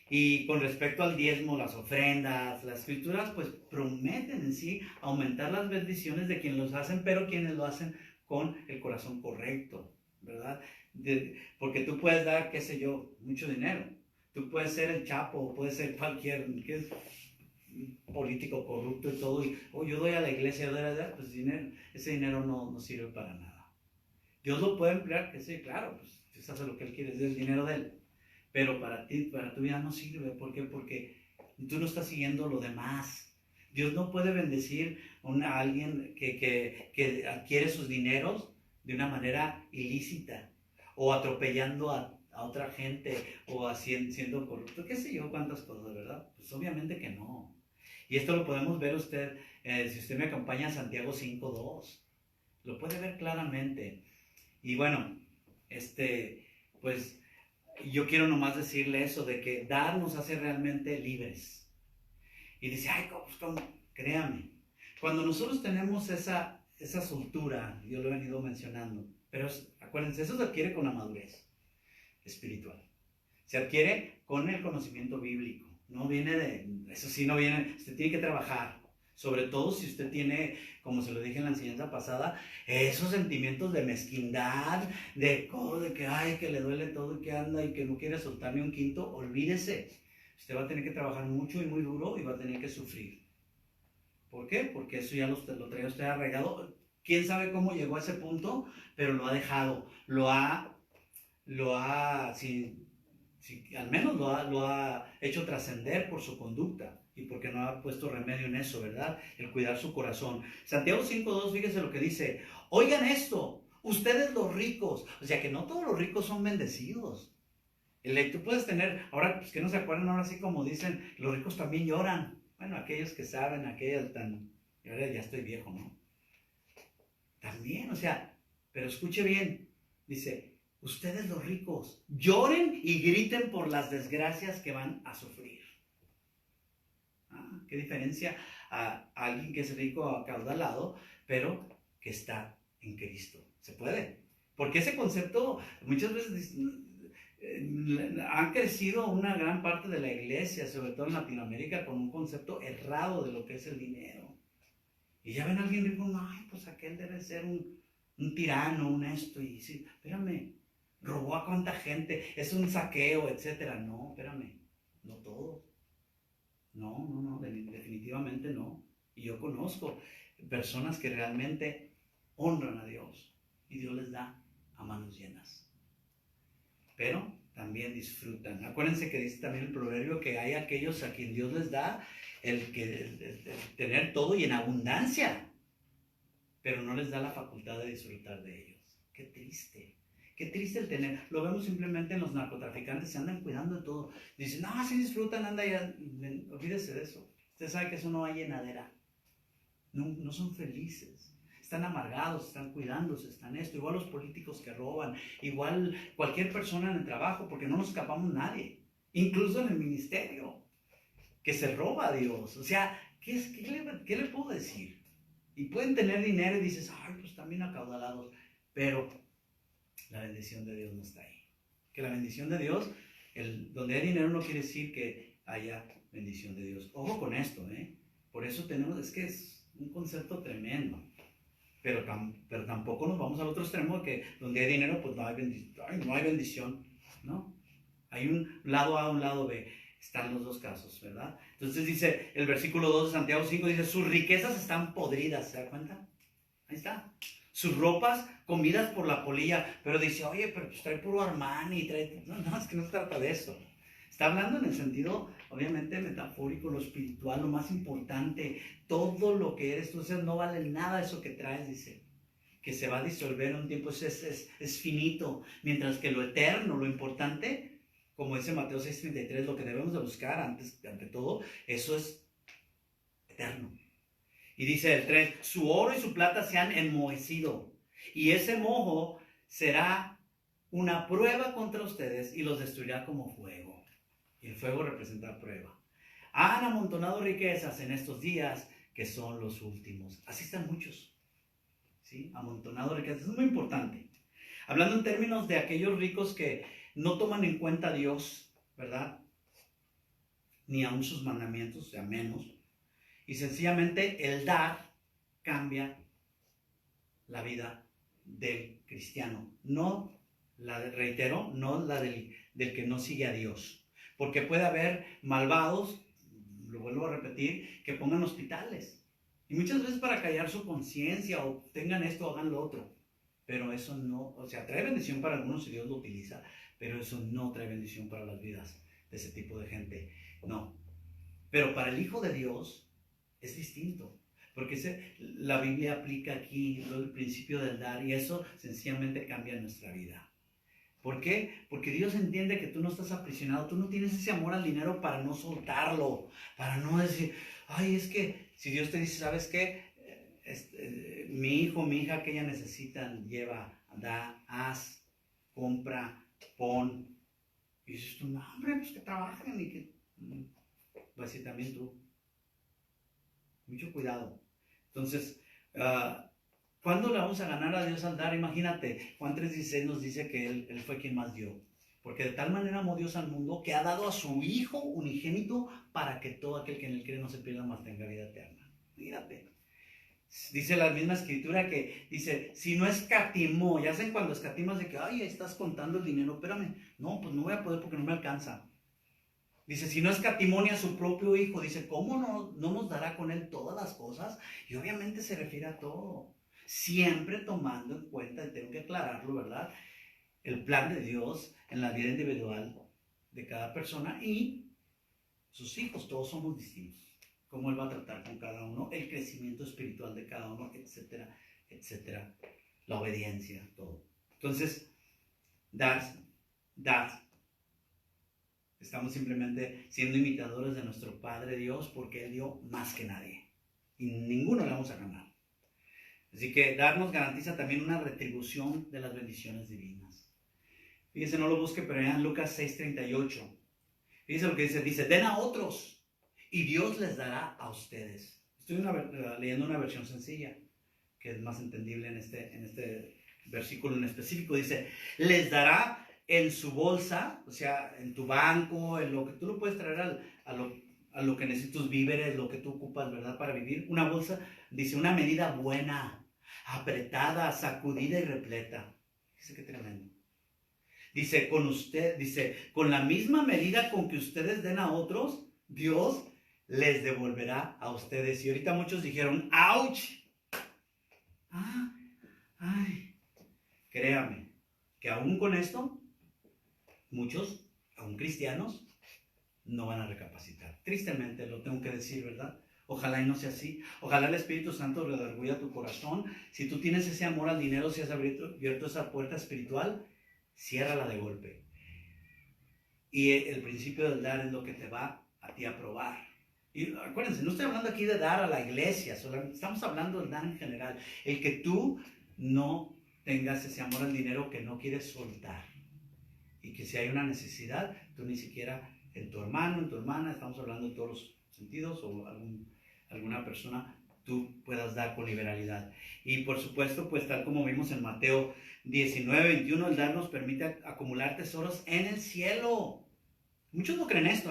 Y con respecto al diezmo, las ofrendas, las escrituras pues prometen en sí aumentar las bendiciones de quienes los hacen, pero quienes lo hacen con el corazón correcto, ¿verdad? Porque tú puedes dar, qué sé yo, mucho dinero. Tú puedes ser el Chapo, puedes ser cualquier político corrupto y todo. Yo doy a la iglesia, pues ese dinero no sirve para nada. Dios lo puede emplear, que sí, claro, pues Dios hace lo que Él quiere, es el dinero de Él. Pero para ti, para tu vida no sirve. ¿Por qué? Porque tú no estás siguiendo lo demás. Dios no puede bendecir a alguien que adquiere sus dineros de una manera ilícita o atropellando a otra gente o siendo corrupto, qué sé yo, cuántas cosas, ¿verdad? Pues obviamente que no. Y esto lo podemos ver usted, si usted me acompaña a Santiago 5:2, lo puede ver claramente. Y bueno, pues yo quiero nomás decirle eso, de que dar nos hace realmente libres. Y dice, ay, ¿cómo? Créame, cuando nosotros tenemos esa soltura, yo lo he venido mencionando, pero acuérdense, eso se adquiere con la madurez espiritual. Se adquiere con el conocimiento bíblico. No viene eso sí, no viene, usted tiene que trabajar. Sobre todo si usted tiene, como se lo dije en la enseñanza pasada, esos sentimientos de mezquindad, de que ay, que le duele todo y que anda y que no quiere soltar ni un quinto, olvídese. Usted va a tener que trabajar mucho y muy duro y va a tener que sufrir. ¿Por qué? Porque eso ya lo traía usted arraigado. Quién sabe cómo llegó a ese punto, pero lo ha dejado, al menos lo ha hecho trascender por su conducta y porque no ha puesto remedio en eso, ¿verdad? El cuidar su corazón. Santiago 5:2, fíjese lo que dice, oigan esto, ustedes los ricos, o sea que no todos los ricos son bendecidos. Tú puedes tener, ahora pues que no se acuerdan, ahora sí como dicen, los ricos también lloran. Bueno, aquellos que saben, ahora ya estoy viejo, ¿no? También, o sea, pero escuche bien, dice, ustedes los ricos, lloren y griten por las desgracias que van a sufrir. ¿Qué diferencia a alguien que es rico acaudalado, pero que está en Cristo? ¿Se puede? Porque ese concepto muchas veces han crecido una gran parte de la iglesia, sobre todo en Latinoamérica, con un concepto errado de lo que es el dinero. Y ya ven a alguien rico, ay, pues aquel debe ser un tirano, un esto, y sí, espérame, robó a cuánta gente, es un saqueo, etcétera. No, espérame, no todos. No, definitivamente no. Y yo conozco personas que realmente honran a Dios y Dios les da a manos llenas. Pero también disfrutan. Acuérdense que dice también el proverbio que hay aquellos a quien Dios les da el tener todo y en abundancia, pero no les da la facultad de disfrutar de ellos. Qué triste. Qué triste el tener. Lo vemos simplemente en los narcotraficantes, se andan cuidando de todo. Dicen, no, si disfrutan, anda ya. Olvídese de eso. Usted sabe que eso no hay llenadera. No son felices. Están amargados, están cuidándose, están esto. Igual los políticos que roban, igual cualquier persona en el trabajo, porque no nos escapamos nadie. Incluso en el ministerio, que se roba a Dios. O sea, ¿qué le puedo decir? Y pueden tener dinero y dices, ay, pues también acaudalados. Pero la bendición de Dios no está ahí. Que la bendición de Dios, donde hay dinero no quiere decir que haya bendición de Dios. Ojo con esto, Por eso es que es un concepto tremendo. Pero tampoco nos vamos al otro extremo, que donde hay dinero, pues no hay bendición, ¿no? Hay un lado A, un lado B. Están los dos casos, ¿verdad? Entonces dice, el versículo 2 de Santiago 5 dice, sus riquezas están podridas, ¿se da cuenta? Ahí está. Sus ropas comidas por la polilla. Pero dice, oye, pero pues trae puro Armani. No, es que no se trata de eso. Está hablando en el sentido, obviamente, metafórico, lo espiritual, lo más importante. Todo lo que eres. Entonces no vale nada eso que traes, dice. Que se va a disolver en un tiempo. Es finito. Mientras que lo eterno, lo importante, como dice Mateo 6:33, lo que debemos de buscar ante todo, eso es eterno. Y dice el 3, su oro y su plata se han enmohecido, y ese moho será una prueba contra ustedes y los destruirá como fuego. Y el fuego representa prueba. Han amontonado riquezas en estos días que son los últimos. Así están muchos. ¿Sí? Amontonado riquezas. Es muy importante. Hablando en términos de aquellos ricos que no toman en cuenta a Dios, ¿verdad? Ni aun sus mandamientos, o sea, menos. Y sencillamente el dar cambia la vida del cristiano. No, reitero, no la del que no sigue a Dios. Porque puede haber malvados, lo vuelvo a repetir, que pongan hospitales. Y muchas veces para callar su conciencia o tengan esto, hagan lo otro. Pero eso no, o sea, trae bendición para algunos si Dios lo utiliza, pero eso no trae bendición para las vidas de ese tipo de gente. No. Pero para el Hijo de Dios es distinto, porque la Biblia aplica aquí el principio del dar y eso sencillamente cambia nuestra vida. ¿Por qué? Porque Dios entiende que tú no estás aprisionado, tú no tienes ese amor al dinero para no soltarlo, para no decir, ay, es que si Dios te dice, ¿sabes qué? Mi hijo, mi hija que ella necesitan, lleva, da, haz, compra, pon. Y dices tú, no, hombre, pues que trabajen y que... Pues sí, también tú. Mucho cuidado. Entonces, ¿cuándo le vamos a ganar a Dios al dar? Imagínate, Juan 3:16 nos dice que él fue quien más dio. Porque de tal manera amó Dios al mundo que ha dado a su Hijo unigénito para que todo aquel que en él cree no se pierda, mas tenga vida eterna. Mírate. Dice la misma escritura que dice, si no escatimó, ya saben cuando escatimas de que, ay, estás contando el dinero, espérame. No, pues no voy a poder porque no me alcanza. Dice, si no escatimó ni a su propio Hijo, dice, ¿cómo no nos dará con él todas las cosas? Y obviamente se refiere a todo. Siempre tomando en cuenta, y tengo que aclararlo, ¿verdad? El plan de Dios en la vida individual de cada persona y sus hijos, todos somos distintos. Cómo Él va a tratar con cada uno, el crecimiento espiritual de cada uno, etcétera, etcétera. La obediencia, todo. Entonces, dar. Estamos simplemente siendo imitadores de nuestro Padre Dios porque Él dio más que nadie. Y ninguno le vamos a ganar. Así que dar nos garantiza también una retribución de las bendiciones divinas. Fíjense, no lo busque, pero en Lucas 6:38. Fíjense lo que dice, den a otros y Dios les dará a ustedes. Estoy leyendo una versión sencilla, que es más entendible en este versículo en específico. Dice, les dará en su bolsa, o sea, en tu banco, en lo que tú lo puedes traer a lo que necesitas, tus víveres, lo que tú ocupas, ¿verdad? Para vivir. Una bolsa, dice, una medida buena, apretada, sacudida y repleta. Dice, qué tremendo. Dice, con la misma medida con que ustedes den a otros, Dios les devolverá a ustedes. Y ahorita muchos dijeron, ¡ouch! ¡Ay! Créame, que aún con esto, muchos, aún cristianos, no van a recapacitar. Tristemente lo tengo que decir, ¿verdad? Ojalá y no sea así. Ojalá el Espíritu Santo redarguya tu corazón. Si tú tienes ese amor al dinero, si has abierto esa puerta espiritual, ciérrala de golpe. Y el principio del dar es lo que te va a ti a probar. Y acuérdense, no estoy hablando aquí de dar a la iglesia, solamente estamos hablando del dar en general. El que tú no tengas ese amor al dinero que no quieres soltar. Y que si hay una necesidad, tú ni siquiera en tu hermano, en tu hermana, estamos hablando en todos los sentidos, o alguna persona, tú puedas dar con liberalidad. Y por supuesto, pues tal como vimos en Mateo 19:21, el dar nos permite acumular tesoros en el cielo. Muchos no creen esto,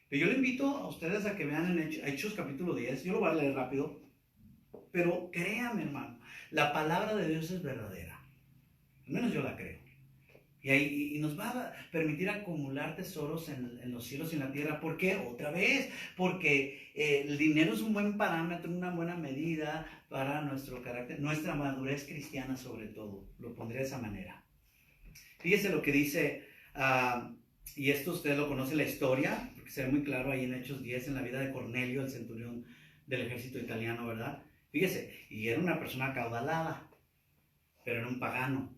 pero yo le invito a ustedes a que vean en Hechos capítulo 10, yo lo voy a leer rápido, pero créanme, hermano, la palabra de Dios es verdadera. Al menos yo la creo. Y nos va a permitir acumular tesoros en los cielos y en la tierra. ¿Por qué? Otra vez, porque el dinero es un buen parámetro, una buena medida para nuestro carácter, nuestra madurez cristiana sobre todo. Lo pondré de esa manera. Fíjese lo que dice, y esto usted lo conoce la historia, porque se ve muy claro ahí en Hechos 10, en la vida de Cornelio, el centurión del ejército italiano, ¿verdad? Fíjese, y era una persona acaudalada, pero era un pagano.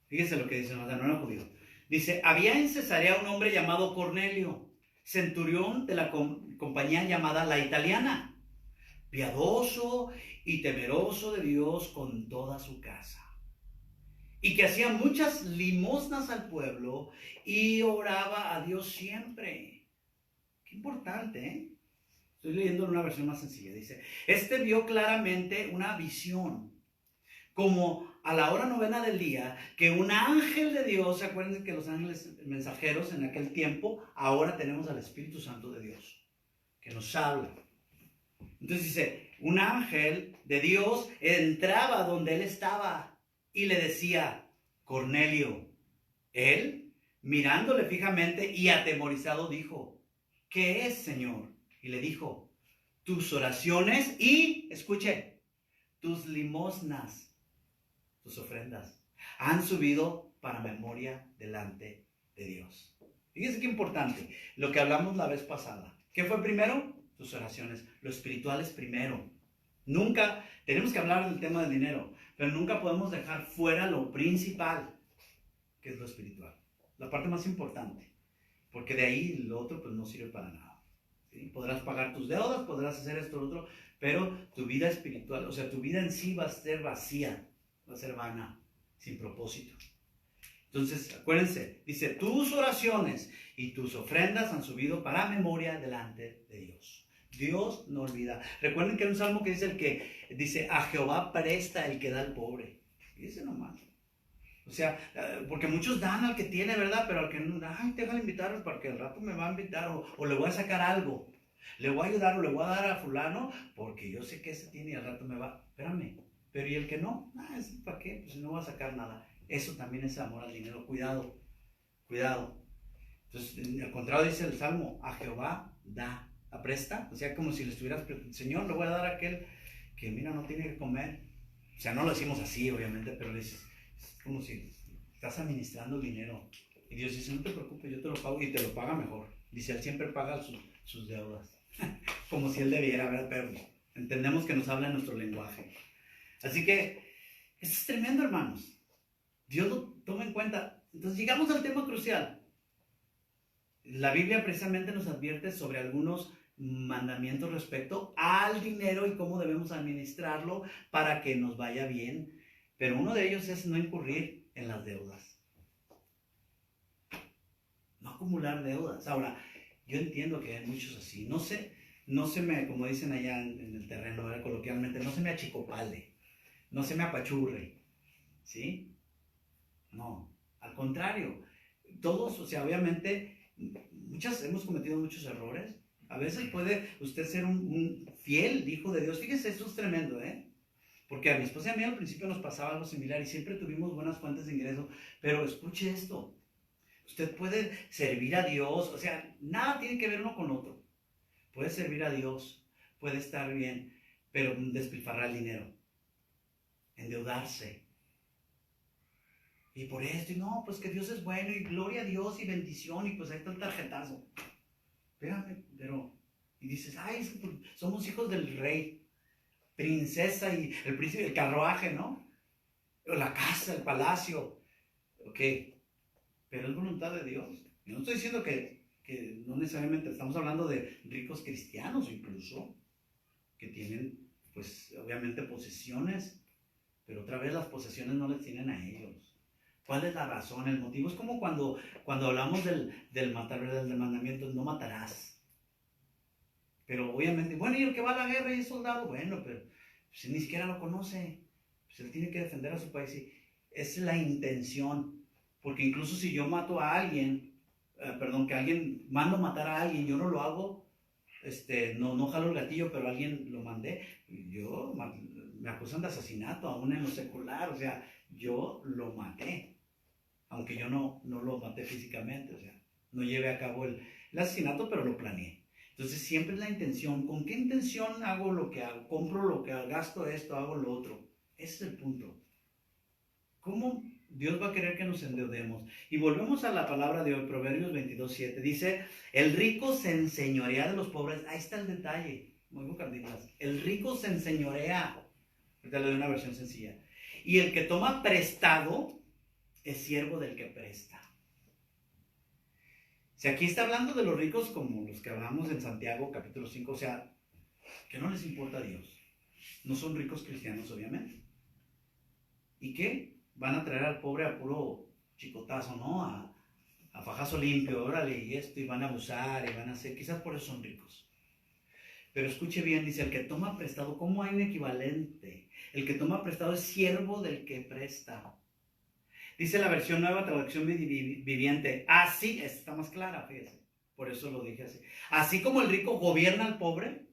Fíjese lo que dice, no era judío. Dice, había en Cesarea un hombre llamado Cornelio, centurión de la compañía llamada La Italiana, piadoso y temeroso de Dios con toda su casa, y que hacía muchas limosnas al pueblo y oraba a Dios siempre. Qué importante, ¿eh? Estoy leyendo una versión más sencilla. Dice, este vio claramente una visión, como a la hora novena del día, que un ángel de Dios, ¿se acuerdan que los ángeles mensajeros en aquel tiempo, ahora tenemos al Espíritu Santo de Dios, que nos habla? Entonces dice, un ángel de Dios entraba donde él estaba y le decía, Cornelio. Él, mirándole fijamente y atemorizado, dijo, ¿qué es, Señor? Y le dijo, tus oraciones y, escuche, tus limosnas, tus ofrendas, han subido para memoria delante de Dios. Fíjense qué importante, lo que hablamos la vez pasada. ¿Qué fue primero? Tus oraciones. Lo espiritual es primero. Nunca, tenemos que hablar del tema del dinero, pero nunca podemos dejar fuera lo principal, que es lo espiritual. La parte más importante, porque de ahí lo otro pues no sirve para nada. ¿Sí? Podrás pagar tus deudas, podrás hacer esto, lo otro, pero tu vida espiritual, o sea, tu vida en sí va a ser vacía, va a ser vana, sin propósito. Entonces, acuérdense, dice, tus oraciones y tus ofrendas han subido para memoria delante de Dios. Dios no olvida. Recuerden que hay un salmo que dice, a Jehová presta el que da al pobre. Dice nomás. O sea, porque muchos dan al que tiene, ¿verdad? Pero al que no, ay, déjale invitarlo porque al rato me va a invitar o le voy a sacar algo. Le voy a ayudar o le voy a dar a fulano porque yo sé que ese tiene y al rato me va. Espérame. Pero ¿y el que no? ¿Para qué? Pues no va a sacar nada. Eso también es amor al dinero. Cuidado, cuidado. Entonces, al contrario dice el Salmo, a Jehová da, apresta. O sea, como si le estuvieras, Señor, le voy a dar a aquel que, mira, no tiene que comer. O sea, no lo decimos así, obviamente, pero le dices, es como si estás administrando el dinero. Y Dios dice, no te preocupes, yo te lo pago y te lo paga mejor. Dice, Él siempre paga sus deudas. Como si Él debiera, ¿verdad? Pero entendemos que nos habla en nuestro lenguaje. Así que, esto es tremendo, hermanos. Dios lo toma en cuenta. Entonces, llegamos al tema crucial. La Biblia precisamente nos advierte sobre algunos mandamientos respecto al dinero y cómo debemos administrarlo para que nos vaya bien. Pero uno de ellos es no incurrir en las deudas. No acumular deudas. Ahora, yo entiendo que hay muchos así. No se me, como dicen allá en el terreno, ¿verdad? Coloquialmente, no se me achicopale, no se me apachurre, ¿sí? No, al contrario. Todos, o sea, obviamente, hemos cometido muchos errores. A veces puede usted ser un fiel hijo de Dios. Fíjese, esto es tremendo, ¿eh? Porque a mi esposa y a mí al principio nos pasaba algo similar y siempre tuvimos buenas fuentes de ingreso. Pero escuche esto. Usted puede servir a Dios. O sea, nada tiene que ver uno con otro. Puede servir a Dios. Puede estar bien. Pero despilfarrar el dinero. Endeudarse. Y por esto, y no, pues que Dios es bueno, y gloria a Dios, y bendición, y pues ahí está el tarjetazo. Espérame, pero, y dices, ay, es que somos hijos del rey, princesa y el príncipe, el carruaje, ¿no? O la casa, el palacio. Ok, pero es voluntad de Dios. Yo no estoy diciendo que no necesariamente, estamos hablando de ricos cristianos incluso, que tienen, pues, obviamente posesiones, pero otra vez las posesiones no les tienen a ellos. ¿Cuál es la razón? El motivo es como cuando hablamos del matar, del mandamiento, no matarás. Pero obviamente, bueno, y el que va a la guerra y es soldado, bueno, pero pues, ni siquiera lo conoce. Pues él tiene que defender a su país. Y es la intención. Porque incluso si yo mato a alguien, que alguien mando matar a alguien, yo no lo hago, no jalo el gatillo, pero alguien lo mandé, me acusan de asesinato, aún en lo secular, o sea, yo lo maté. aunque yo no lo maté físicamente, o sea, no llevé a cabo el asesinato, pero lo planeé. Entonces siempre es la intención. ¿Con qué intención hago lo que hago? Compro lo que hago, gasto esto, hago lo otro. Ese es el punto. ¿Cómo Dios va a querer que nos endeudemos? Y volvemos a la palabra de hoy, Proverbios 22:7. Dice, el rico se enseñorea de los pobres. Ahí está el detalle. Muy bucardistas. El rico se enseñorea. Ahorita le doy una versión sencilla. Y el que toma prestado es siervo del que presta. Si aquí está hablando de los ricos como los que hablamos en Santiago capítulo 5, o sea, que no les importa a Dios. No son ricos cristianos, obviamente. ¿Y qué? Van a traer al pobre a puro chicotazo, ¿no? A fajazo limpio, órale, y esto, y van a abusar, y van a hacer, quizás por eso son ricos. Pero escuche bien, dice, el que toma prestado, ¿cómo hay un equivalente? El que toma prestado es siervo del que presta. Dice la versión nueva, traducción viviente. Así, está más clara, fíjese. Por eso lo dije así. Así como el rico gobierna al pobre,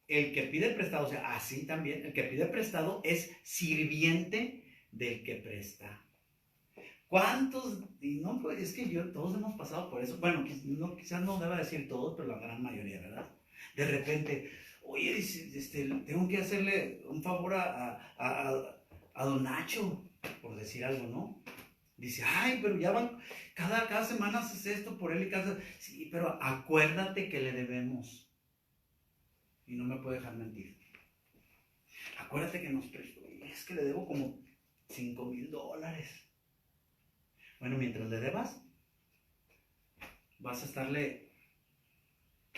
el que pide prestado, o sea, así también, el que pide prestado es sirviente del que presta. ¿Cuántos? Y no, pues es que todos hemos pasado por eso. Bueno, quizás no deba decir todos, pero la gran mayoría, ¿verdad? De repente, oye, tengo que hacerle un favor a don Nacho, por decir algo, ¿no? Dice, ay, pero ya van, cada semana haces esto por él y cada... Sí, pero acuérdate que le debemos. Y no me puede dejar mentir. Acuérdate que nos prestó, es que le debo como $5,000. Bueno, mientras le debas, vas a estarle...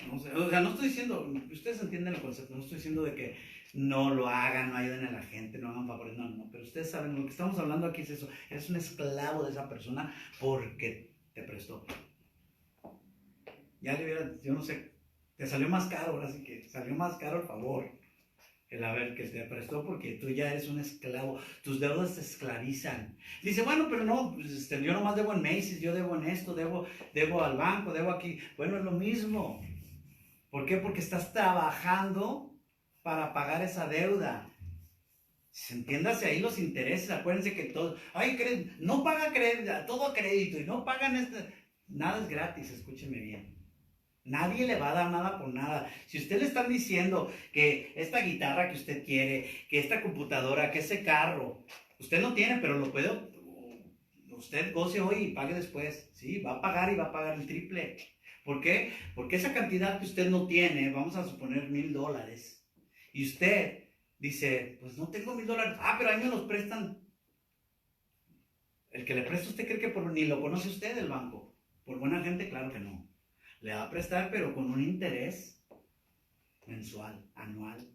No sé, o sea, no estoy diciendo, ustedes entienden el concepto, no estoy diciendo de que no lo hagan, no ayuden a la gente, no hagan favores, no, pero ustedes saben, lo que estamos hablando aquí es eso, eres un esclavo de esa persona porque te prestó. Ya le hubiera, yo no sé, te salió más caro, ahora sí que salió más caro el favor, que te prestó porque tú ya eres un esclavo, tus deudas te esclavizan. Dice, bueno, pero no, pues, yo nomás debo en Macy's, yo debo en esto, debo al banco, debo aquí. Bueno, es lo mismo. ¿Por qué? Porque estás trabajando para pagar esa deuda. Entiéndase ahí los intereses, acuérdense que todo, no paga crédito, todo a crédito y no pagan nada es gratis, escúcheme bien. Nadie le va a dar nada por nada. Si usted le están diciendo que esta guitarra que usted quiere, que esta computadora, que ese carro, usted no tiene, pero lo puede, usted goce hoy y pague después, ¿sí? Va a pagar y va a pagar el triple. ¿Por qué? Porque esa cantidad que usted no tiene, vamos a suponer $1,000, y usted dice, pues no tengo $1,000, pero ahí me los prestan. El que le presta, ¿usted cree que ni lo conoce usted el banco? Por buena gente, claro que no. Le va a prestar, pero con un interés mensual, anual,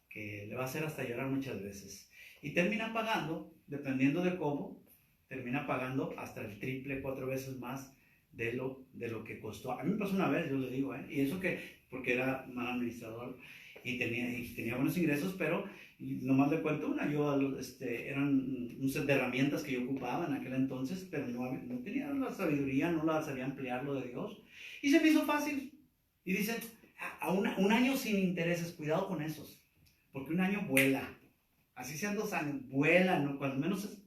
que le va a hacer hasta llorar muchas veces. Y termina pagando, dependiendo de cómo, termina pagando hasta el triple, 4 veces más de lo que costó. A mí me pasó una vez, yo le digo, y eso que, porque era mal administrador y tenía buenos ingresos, pero nomás le cuento una, eran un set de herramientas que yo ocupaba en aquel entonces, pero no tenía la sabiduría, no la sabía emplear lo de Dios, y se me hizo fácil. Y dicen, un año sin intereses, cuidado con esos, porque un año vuela, así sean 2 años, vuelan, ¿no? Cuando menos,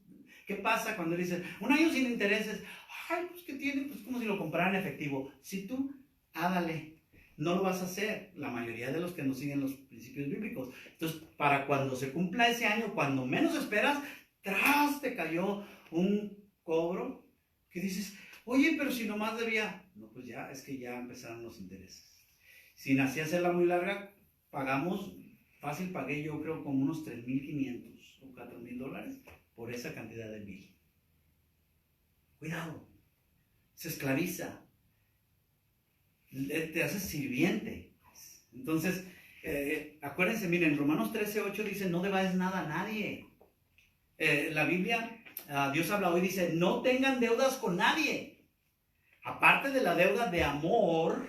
¿qué pasa cuando dicen, un año sin intereses? Ay, pues ¿qué tiene? Pues como si lo compraran en efectivo. Si tú, dale, no lo vas a hacer. La mayoría de los que no siguen los principios bíblicos. Entonces, para cuando se cumpla ese año, cuando menos esperas, te cayó un cobro que dices, oye, pero si nomás debía. No, pues ya, es que ya empezaron los intereses. Sin así hacerla muy larga, pagamos, fácil pagué yo creo como unos $3,500 o $4,000 por esa cantidad de 1,000. Cuidado, se esclaviza, te haces sirviente. Entonces, acuérdense, miren, Romanos 13:8 dice, no debáis nada a nadie. La Biblia, Dios habla hoy, dice, no tengan deudas con nadie. Aparte de la deuda de amor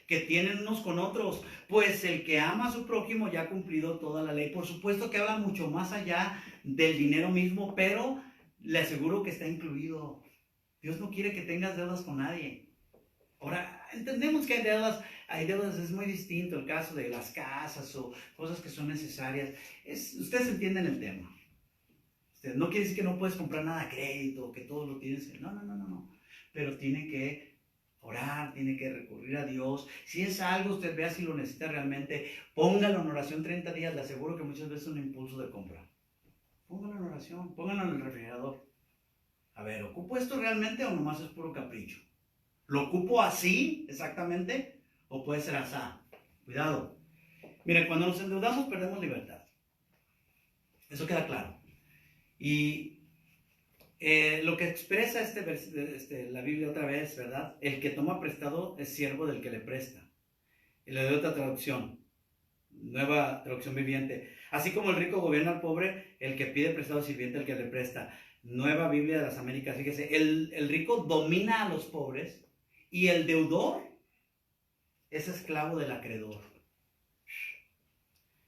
que tienen unos con otros, pues el que ama a su prójimo ya ha cumplido toda la ley. Por supuesto que habla mucho más allá del dinero mismo, pero le aseguro que está incluido. Dios no quiere que tengas deudas con nadie. Ahora, entendemos que hay deudas, es muy distinto el caso de las casas o cosas que son necesarias. Ustedes entienden el tema. No quiere decir que no puedes comprar nada a crédito, que todo lo tienes. No. Pero tiene que orar, tiene que recurrir a Dios. Si es algo, usted vea si lo necesita realmente. Póngalo en oración 30 días. Le aseguro que muchas veces es un impulso de compra. Póngalo en oración, póngalo en el refrigerador. A ver, ¿ocupo esto realmente o nomás es puro capricho? ¿Lo ocupo así exactamente o puede ser así? Cuidado. Mire, cuando nos endeudamos perdemos libertad. Eso queda claro. Y lo que expresa la Biblia otra vez, ¿verdad? El que toma prestado es siervo del que le presta. Y le doy otra traducción, Nueva Traducción Viviente. Así como el rico gobierna al pobre, el que pide prestado es sirviente al que le presta. Nueva Biblia de las Américas. Fíjese, el rico domina a los pobres y el deudor es esclavo del acreedor.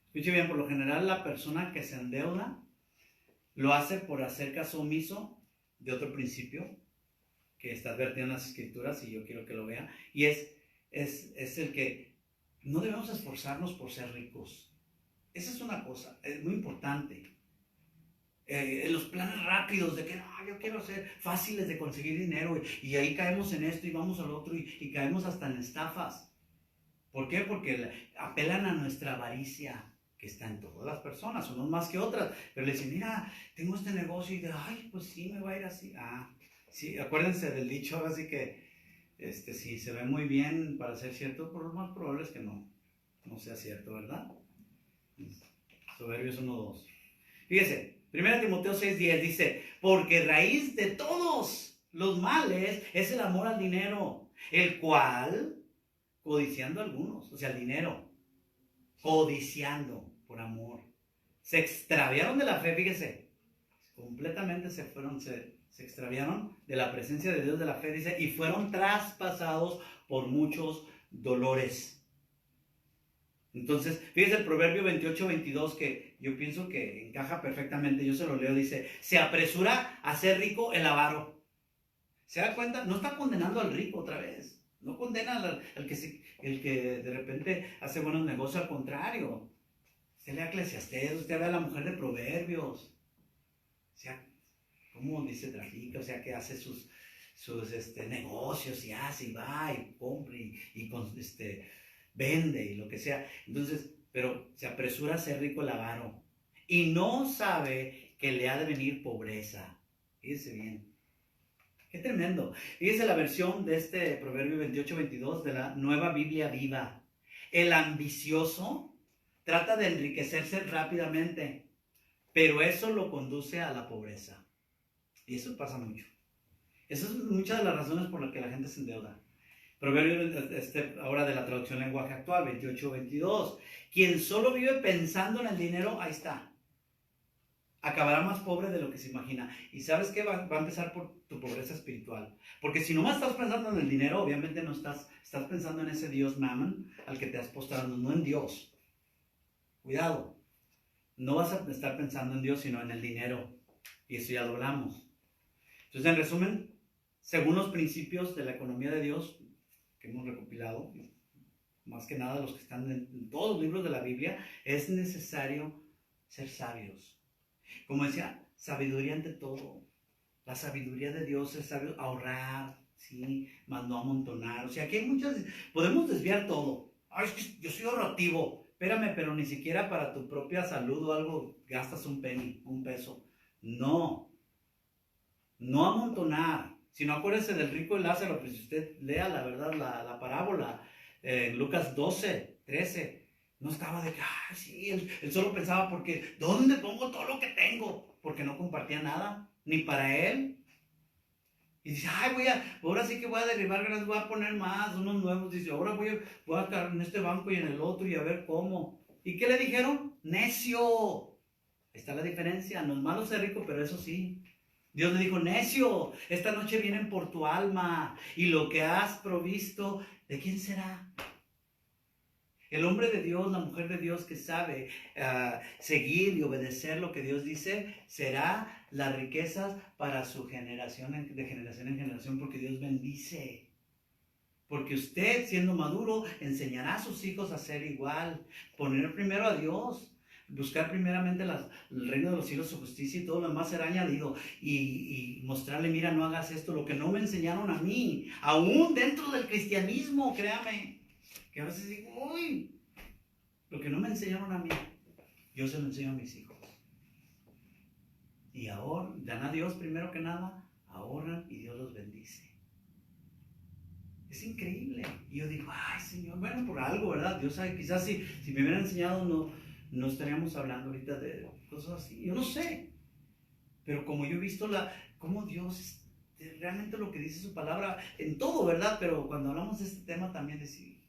Escuche bien, por lo general la persona que se endeuda lo hace por hacer caso omiso de otro principio que está advertido en las Escrituras y yo quiero que lo vea. Y es el que no debemos esforzarnos por ser ricos. Esa es una cosa, es muy importante. Los planes rápidos de que yo quiero ser fáciles de conseguir dinero y ahí caemos en esto y vamos al otro y caemos hasta en estafas. ¿Por qué? Porque apelan a nuestra avaricia, que está en todas las personas, unos más que otras, pero le dicen, mira, tengo este negocio y pues sí, me va a ir así. Sí, acuérdense del dicho, ahora sí que si se ve muy bien para ser cierto, pero lo más probable es que no sea cierto, ¿verdad? Proverbios 1:2. Fíjese, 1 Timoteo 6:10 dice, porque raíz de todos los males es el amor al dinero, el cual, codiciando algunos, o sea, el dinero, codiciando por amor, se extraviaron de la fe, fíjese, completamente se extraviaron de la presencia de Dios, de la fe, dice, y fueron traspasados por muchos dolores. Entonces, fíjese el Proverbio 28:22 que yo pienso que encaja perfectamente, yo se lo leo, dice, se apresura a ser rico el avaro. ¿Se da cuenta? No está condenando al rico otra vez, no condena al que de repente hace buenos negocios, al contrario. Usted lee Eclesiastés, usted ve a la mujer de Proverbios, o sea, cómo dice trafica, o sea, que hace sus negocios y hace y va y compra y vende y lo que sea. Entonces, pero se apresura a ser rico el avaro y no sabe que le ha de venir pobreza. Fíjese bien. Qué tremendo. Fíjese la versión de este Proverbio 28:22 de la Nueva Biblia Viva. El ambicioso trata de enriquecerse rápidamente, pero eso lo conduce a la pobreza. Y eso pasa mucho. Esas son muchas de las razones por las que la gente se endeuda. Proverbio ahora de la traducción lenguaje actual, 28:22. Quien solo vive pensando en el dinero, ahí está. Acabará más pobre de lo que se imagina. Y ¿sabes qué? Va a empezar por tu pobreza espiritual. Porque si nomás estás pensando en el dinero, obviamente no estás pensando en ese Dios Mammon al que te has postrado, no en Dios. Cuidado. No vas a estar pensando en Dios, sino en el dinero. Y eso ya lo hablamos. Entonces, en resumen, según los principios de la economía de Dios que hemos recopilado, más que nada los que están en todos los libros de la Biblia, es necesario ser sabios. Como decía, sabiduría ante todo. La sabiduría de Dios es saber ahorrar, ¿sí? Mandó amontonar. O sea, aquí hay muchas, podemos desviar todo. Es que yo soy ahorrativo. Espérame, pero ni siquiera para tu propia salud o algo gastas un peso. No amontonar. Si no, acuérdense del rico y Lázaro, pues si usted lea la verdad, la parábola, Lucas 12:13, no estaba de que, sí, él solo pensaba porque, ¿dónde pongo todo lo que tengo? Porque no compartía nada, ni para él. Y dice, ahora sí que voy a derribar grandes, voy a poner más, unos nuevos. Dice, ahora voy a estar en este banco y en el otro y a ver cómo. ¿Y qué le dijeron? Necio. Ahí está la diferencia, no es malo ser rico, pero eso sí. Dios le dijo, necio, esta noche vienen por tu alma y lo que has provisto, ¿de quién será? El hombre de Dios, la mujer de Dios que sabe seguir y obedecer lo que Dios dice, será las riquezas para su generación, de generación en generación, porque Dios bendice. Porque usted, siendo maduro, enseñará a sus hijos a ser igual, poner primero a Dios. buscar primeramente el reino de los cielos, su justicia, y todo lo demás será añadido. Y mostrarle, mira, no hagas esto, lo que no me enseñaron a mí, aún dentro del cristianismo, créame, que a veces digo, uy, lo que no me enseñaron a mí, yo se lo enseño a mis hijos. Y ahora, dan a Dios primero que nada, ahorran y Dios los bendice. Es increíble. Y yo digo, ay Señor, bueno, por algo, ¿verdad? Dios sabe, quizás si me hubiera enseñado no estaríamos hablando ahorita de cosas así. Yo no sé. Pero como yo he visto cómo Dios, realmente lo que dice su palabra, en todo, ¿verdad? Pero cuando hablamos de este tema también decir,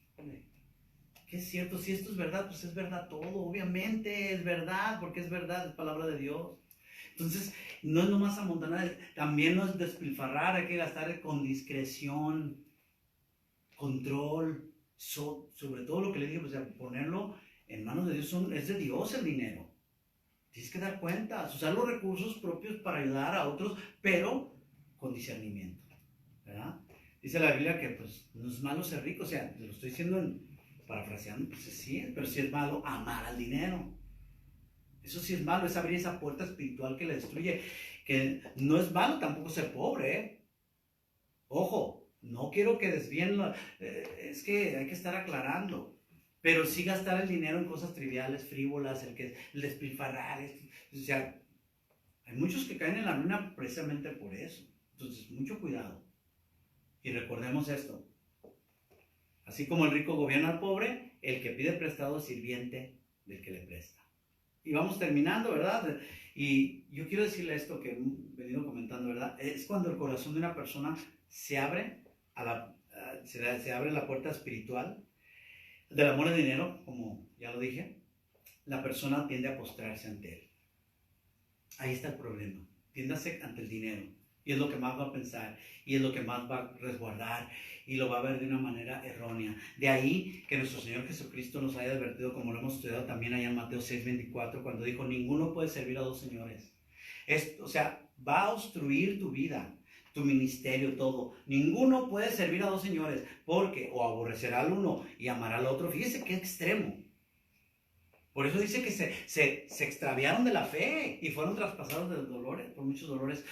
que es cierto, si esto es verdad, pues es verdad todo. Obviamente es verdad, porque es verdad, es palabra de Dios. Entonces, no es nomás amontonar, también no es despilfarrar, hay que gastar con discreción, control, sobre todo lo que le dije, o sea, ponerlo en manos de Dios, es de Dios el dinero. Tienes que dar cuenta, usar los recursos propios para ayudar a otros, pero con discernimiento, ¿verdad? Dice la Biblia que pues no es malo ser rico, o sea, lo estoy diciendo parafraseando, pues sí, pero sí es malo amar al dinero. Eso sí es malo, es abrir esa puerta espiritual que le destruye. Que no es malo tampoco ser pobre, ¿eh? Ojo, no quiero que desvíen, es que hay que estar aclarando. Pero sí gastar el dinero en cosas triviales, frívolas, el despilfarrar. O sea, hay muchos que caen en la ruina precisamente por eso. Entonces, mucho cuidado. Y recordemos esto. Así como el rico gobierna al pobre, el que pide prestado es sirviente del que le presta. Y vamos terminando, ¿verdad? Y yo quiero decirle esto que he venido comentando, ¿verdad? Es cuando el corazón de una persona se abre se abre la puerta espiritual del amor al dinero, como ya lo dije, la persona tiende a postrarse ante él. Ahí está el problema. Tiéndase ante el dinero. Y es lo que más va a pensar. Y es lo que más va a resguardar. Y lo va a ver de una manera errónea. De ahí que nuestro Señor Jesucristo nos haya advertido, como lo hemos estudiado también allá en Mateo 6:24, cuando dijo, ninguno puede servir a dos señores. O sea, va a obstruir tu vida, tu ministerio, todo. Ninguno puede servir a dos señores, porque o aborrecerá al uno y amará al otro. Fíjese qué extremo. Por eso dice que se extraviaron de la fe y fueron traspasados de dolores, por muchos dolores.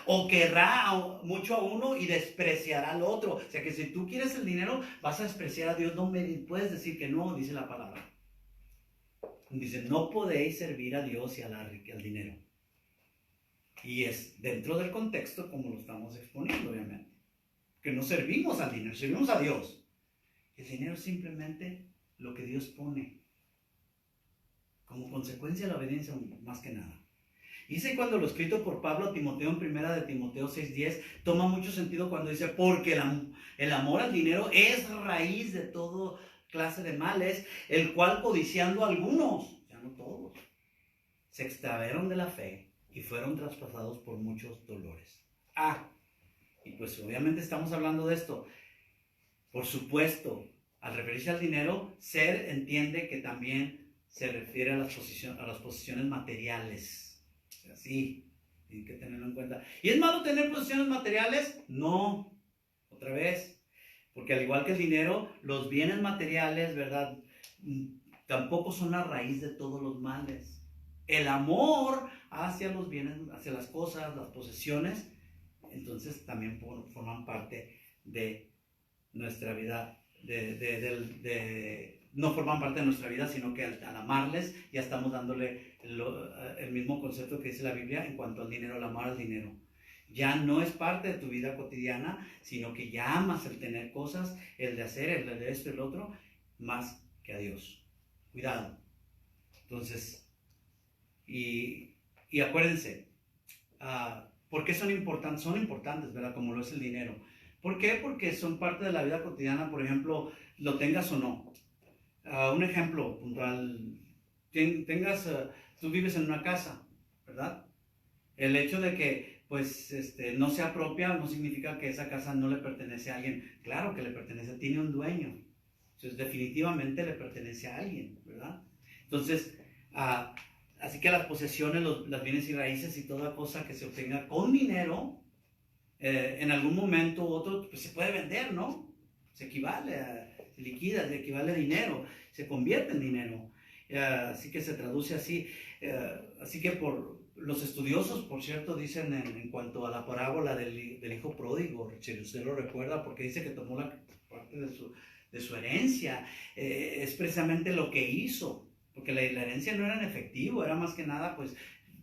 O querrá mucho a uno y despreciará al otro. O sea que si tú quieres el dinero, vas a despreciar a Dios. No me puedes decir que no, dice la palabra. Dice, no podéis servir a Dios y al dinero. Y es dentro del contexto como lo estamos exponiendo, obviamente. Que no servimos al dinero, servimos a Dios. El dinero es simplemente lo que Dios pone como consecuencia de la obediencia, más que nada. Dice cuando lo escrito por Pablo a Timoteo en primera de Timoteo 6:10, toma mucho sentido cuando dice, porque el amor al dinero es raíz de toda clase de males, el cual codiciando algunos, ya no todos, se extraviaron de la fe y fueron traspasados por muchos dolores. Y pues obviamente estamos hablando de esto. Por supuesto, al referirse al dinero, Ser entiende que también se refiere a las posesiones materiales. Así, tienen que tenerlo en cuenta. ¿Y es malo tener posesiones materiales? No, otra vez. Porque al igual que el dinero, los bienes materiales, ¿verdad? Tampoco son la raíz de todos los males. El amor hacia los bienes, hacia las cosas, las posesiones, entonces también forman parte de nuestra vida, no forman parte de nuestra vida, sino que al amarles ya estamos dándole el mismo concepto que dice la Biblia en cuanto al dinero, el amar al dinero. Ya no es parte de tu vida cotidiana, sino que ya amas el tener cosas, el de hacer, el de esto, el otro, más que a Dios. Cuidado. Entonces, y acuérdense, ¿por qué son importantes? Son importantes, ¿verdad? Como lo es el dinero. ¿Por qué? Porque son parte de la vida cotidiana, por ejemplo, lo tengas o no. Un ejemplo puntual, tú vives en una casa, ¿verdad? El hecho de que pues no sea propia no significa que esa casa no le pertenece a alguien. Claro que le pertenece, tiene un dueño. Entonces definitivamente le pertenece a alguien, ¿verdad? Entonces, así que las posesiones, las bienes y raíces y toda cosa que se obtenga con dinero, en algún momento u otro pues se puede vender, ¿no? Se equivale se liquida, se equivale a dinero, se convierte en dinero. así que se traduce así. Así que los estudiosos, por cierto, dicen en cuanto a la parábola del hijo pródigo, si usted lo recuerda, porque dice que tomó la parte de su herencia, es precisamente lo que hizo, porque la herencia no era en efectivo, era más que nada pues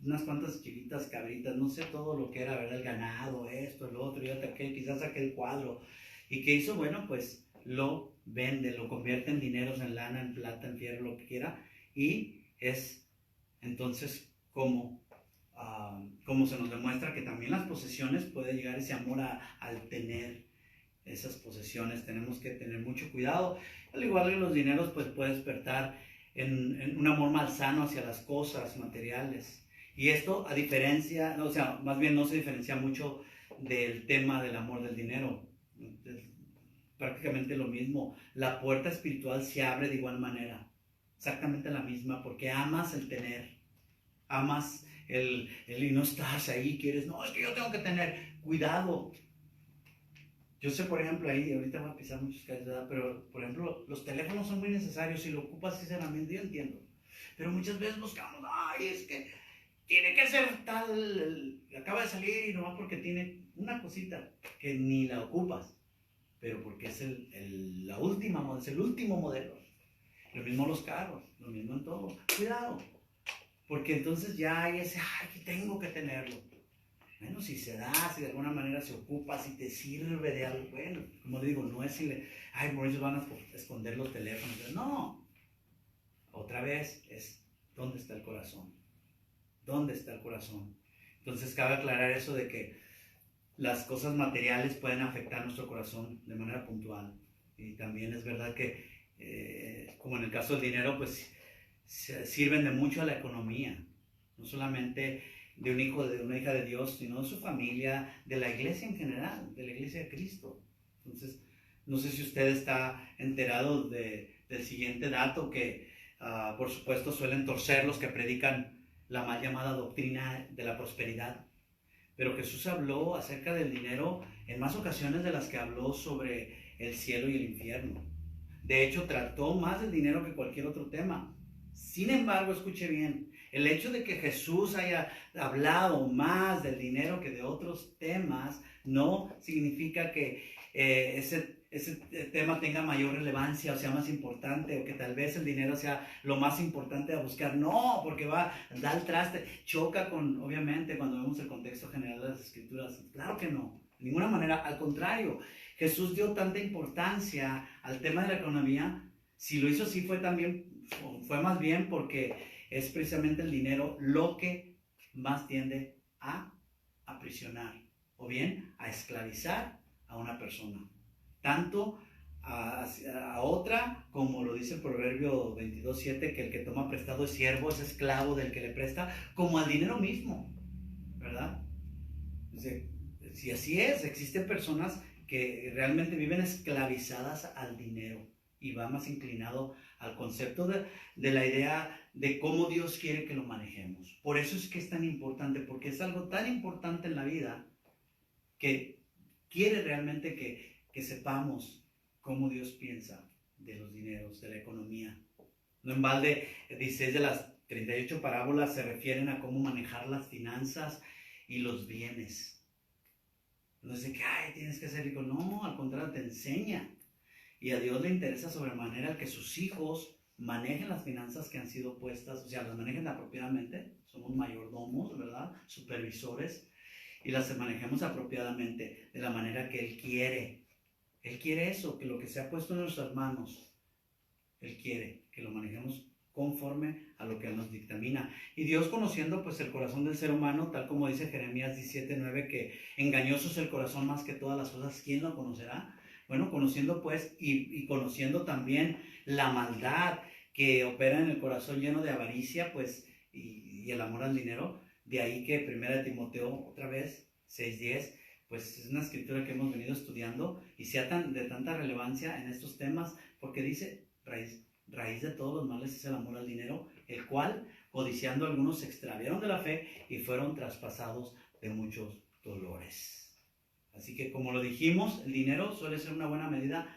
unas cuantas chiquitas cabritas, no sé todo lo que era, ¿verdad? El ganado, esto, el otro, y aquel, quizás aquel cuadro. ¿Y qué hizo? Bueno, pues lo vende, lo convierte en dineros, en lana, en plata, en fierro, lo que quiera, y es entonces como se nos demuestra que también las posesiones puede llegar ese amor al tener esas posesiones. Tenemos que tener mucho cuidado. Al igual que los dineros, pues puede despertar en un amor malsano hacia las cosas materiales. Y esto, a diferencia, o sea, más bien no se diferencia mucho del tema del amor del dinero. Es prácticamente lo mismo. La puerta espiritual se abre de igual manera. Exactamente la misma, porque amas el tener. Amas el y no estás ahí, quieres, no, es que yo tengo que tener cuidado. Yo sé, por ejemplo, ahí, ahorita voy a pisar muchas calles, ¿verdad? Pero, por ejemplo, los teléfonos son muy necesarios, si lo ocupas sinceramente, yo entiendo. Pero muchas veces buscamos, ay, es que tiene que ser tal, acaba de salir y nomás porque tiene una cosita que ni la ocupas, pero porque es la última, es el último modelo. Lo mismo los carros, lo mismo en todo. Cuidado. Porque entonces ya hay ese, ay, que tengo que tenerlo. Bueno, si se da, si de alguna manera se ocupa, si te sirve de algo, bueno, como le digo, no es si ay, por eso van a esconder los teléfonos. No, otra vez es, ¿dónde está el corazón? ¿Dónde está el corazón? Entonces cabe aclarar eso de que las cosas materiales pueden afectar nuestro corazón de manera puntual. Y también es verdad que, como en el caso del dinero, pues sirven de mucho a la economía, no solamente de un hijo, de una hija de Dios, sino de su familia, de la iglesia en general, de la iglesia de Cristo. Entonces, no sé si usted está enterado del siguiente dato que, por supuesto, suelen torcer los que predican la mal llamada doctrina de la prosperidad. Pero Jesús habló acerca del dinero en más ocasiones de las que habló sobre el cielo y el infierno. De hecho, trató más del dinero que cualquier otro tema. Sin embargo, escuche bien, el hecho de que Jesús haya hablado más del dinero que de otros temas no significa que ese tema tenga mayor relevancia o sea más importante, o que tal vez el dinero sea lo más importante a buscar. No, porque da el traste, choca con, obviamente, cuando vemos el contexto general de las Escrituras. Claro que no, de ninguna manera. Al contrario, Jesús dio tanta importancia al tema de la economía. Si lo hizo así fue más bien porque es precisamente el dinero lo que más tiende a aprisionar o bien a esclavizar a una persona, tanto a otra, como lo dice el Proverbio 22:7, que el que toma prestado es siervo, es esclavo del que le presta, como al dinero mismo, ¿verdad? Si así es, existen personas que realmente viven esclavizadas al dinero y va más inclinado al concepto de la idea de cómo Dios quiere que lo manejemos. Por eso es que es tan importante, porque es algo tan importante en la vida que quiere realmente que sepamos cómo Dios piensa de los dineros, de la economía. No en balde, 16 de las 38 parábolas se refieren a cómo manejar las finanzas y los bienes. No es de que, ay, tienes que ser rico. No, al contrario, te enseña. Y a Dios le interesa sobremanera que sus hijos manejen las finanzas que han sido puestas, o sea, las manejen apropiadamente. Somos mayordomos, ¿verdad? Supervisores. Y las manejemos apropiadamente, de la manera que Él quiere. Él quiere eso, que lo que se ha puesto en nuestras manos, Él quiere que lo manejemos conforme a lo que Él nos dictamina. Y Dios, conociendo pues el corazón del ser humano, tal como dice Jeremías 17:9, que engañoso es el corazón más que todas las cosas, ¿quién lo conocerá? Bueno, conociendo pues y conociendo también la maldad que opera en el corazón lleno de avaricia, pues, y el amor al dinero, de ahí que 1 Timoteo, otra vez, 6:10, pues es una escritura que hemos venido estudiando y sea de tanta relevancia en estos temas, porque dice, raíz de todos los males es el amor al dinero, el cual, codiciando algunos, se extraviaron de la fe y fueron traspasados de muchos dolores. Así que, como lo dijimos, el dinero suele ser una buena medida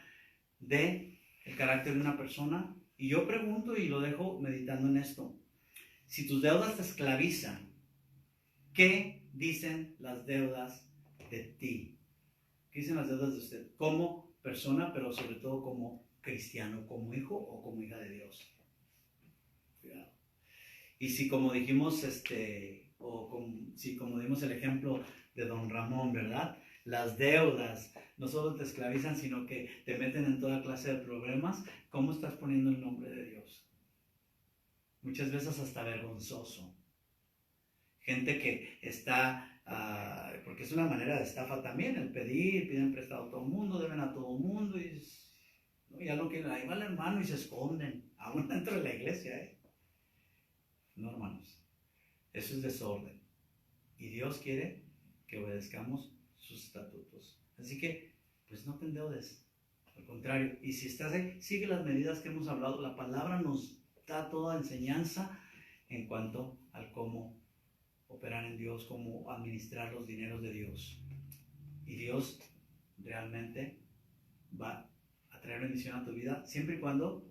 del carácter de una persona, Y yo pregunto y lo dejo meditando en esto. Si tus deudas te esclavizan, ¿qué dicen las deudas de ti? ¿Qué dicen las deudas de usted? Como persona, pero sobre todo como cristiano, como hijo o como hija de Dios. Cuidado. Y si como dijimos, si como dimos el ejemplo de don Ramón, ¿verdad? Las deudas no solo te esclavizan, sino que te meten en toda clase de problemas. ¿Cómo estás poniendo el nombre de Dios? Muchas veces hasta vergonzoso. Gente que está, porque es una manera de estafa también, el piden prestado a todo el mundo, deben a todo el mundo, y ya lo quieren, ahí va el hermano y se esconden, aún dentro de la iglesia, No, hermanos, eso es desorden. Y Dios quiere que obedezcamos sus estatutos. Así que, pues no te endeudes. Al contrario, y si estás ahí, sigue las medidas que hemos hablado. La palabra nos da toda enseñanza en cuanto al cómo operar en Dios, cómo administrar los dineros de Dios. Y Dios realmente va a traer bendición a tu vida, siempre y cuando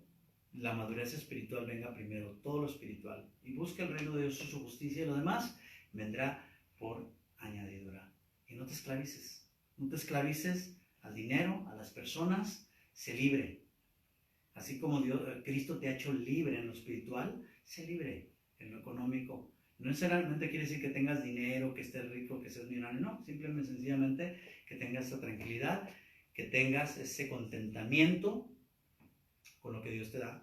la madurez espiritual venga primero, todo lo espiritual. Y busca el reino de Dios y su justicia, y lo demás vendrá por añadidura. Y no te esclavices. No te esclavices al dinero, a las personas. Sé libre. Así como Cristo te ha hecho libre en lo espiritual, sé libre en lo económico. No necesariamente quiere decir que tengas dinero, que estés rico, que seas millonario. No, simplemente, sencillamente, que tengas esa tranquilidad, que tengas ese contentamiento con lo que Dios te da.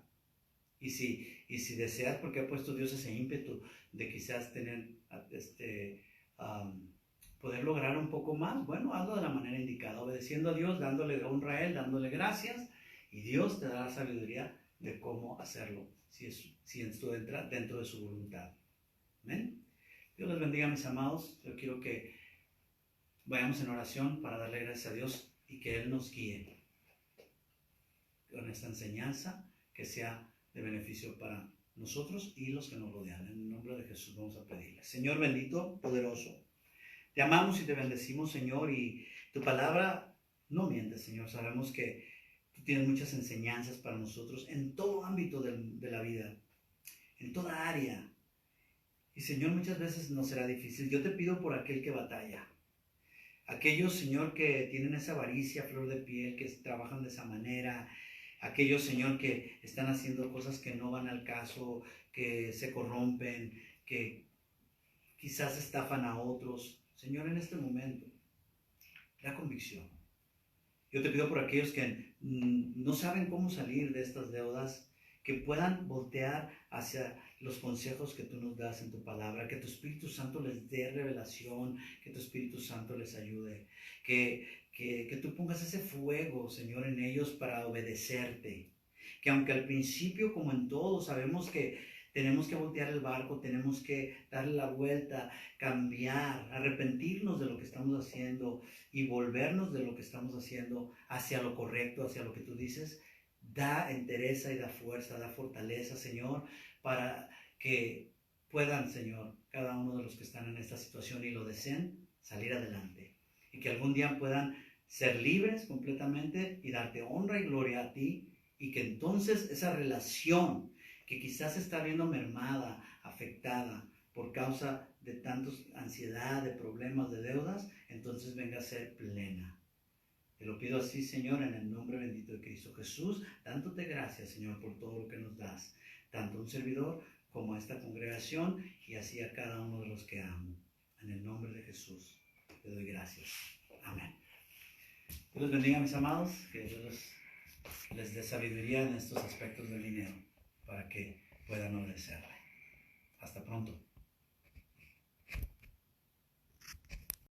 Y si deseas, porque ha puesto Dios ese ímpetu de quizás tener, poder lograr un poco más, bueno, hazlo de la manera indicada, obedeciendo a Dios, dándole honra a Él, dándole gracias, y Dios te dará sabiduría de cómo hacerlo, si esto entra dentro de su voluntad. Amén. Dios les bendiga, mis amados. Yo quiero que vayamos en oración para darle gracias a Dios y que Él nos guíe con esta enseñanza que sea de beneficio para nosotros y los que nos rodean. En el nombre de Jesús vamos a pedirle. Señor bendito, poderoso, te amamos y te bendecimos, Señor, y tu palabra no miente, Señor. Sabemos que tú tienes muchas enseñanzas para nosotros en todo ámbito de la vida, en toda área. Y, Señor, muchas veces nos será difícil. Yo te pido por aquel que batalla. Aquellos, Señor, que tienen esa avaricia, flor de piel, que trabajan de esa manera. Aquellos, Señor, que están haciendo cosas que no van al caso, que se corrompen, que quizás estafan a otros. Señor, en este momento, da convicción. Yo te pido por aquellos que no saben cómo salir de estas deudas, que puedan voltear hacia los consejos que tú nos das en tu palabra, que tu Espíritu Santo les dé revelación, que tu Espíritu Santo les ayude, que tú pongas ese fuego, Señor, en ellos para obedecerte. Que aunque al principio, como en todo, sabemos que tenemos que voltear el barco, tenemos que darle la vuelta, cambiar, arrepentirnos de lo que estamos haciendo y volvernos de lo que estamos haciendo hacia lo correcto, hacia lo que tú dices. Da entereza y da fuerza, da fortaleza, Señor, para que puedan, Señor, cada uno de los que están en esta situación y lo deseen, salir adelante. Y que algún día puedan ser libres completamente y darte honra y gloria a ti. Y que entonces esa relación que quizás está viendo mermada, afectada por causa de tantos ansiedad, de problemas, de deudas, entonces venga a ser plena. Te lo pido así, Señor, en el nombre bendito de Cristo Jesús, dándote gracias, Señor, por todo lo que nos das, tanto a un servidor como a esta congregación y así a cada uno de los que amo. En el nombre de Jesús te doy gracias. Amén. Dios los bendiga, mis amados, que Dios les dé sabiduría en estos aspectos del dinero para que puedan obedecerle. Hasta pronto.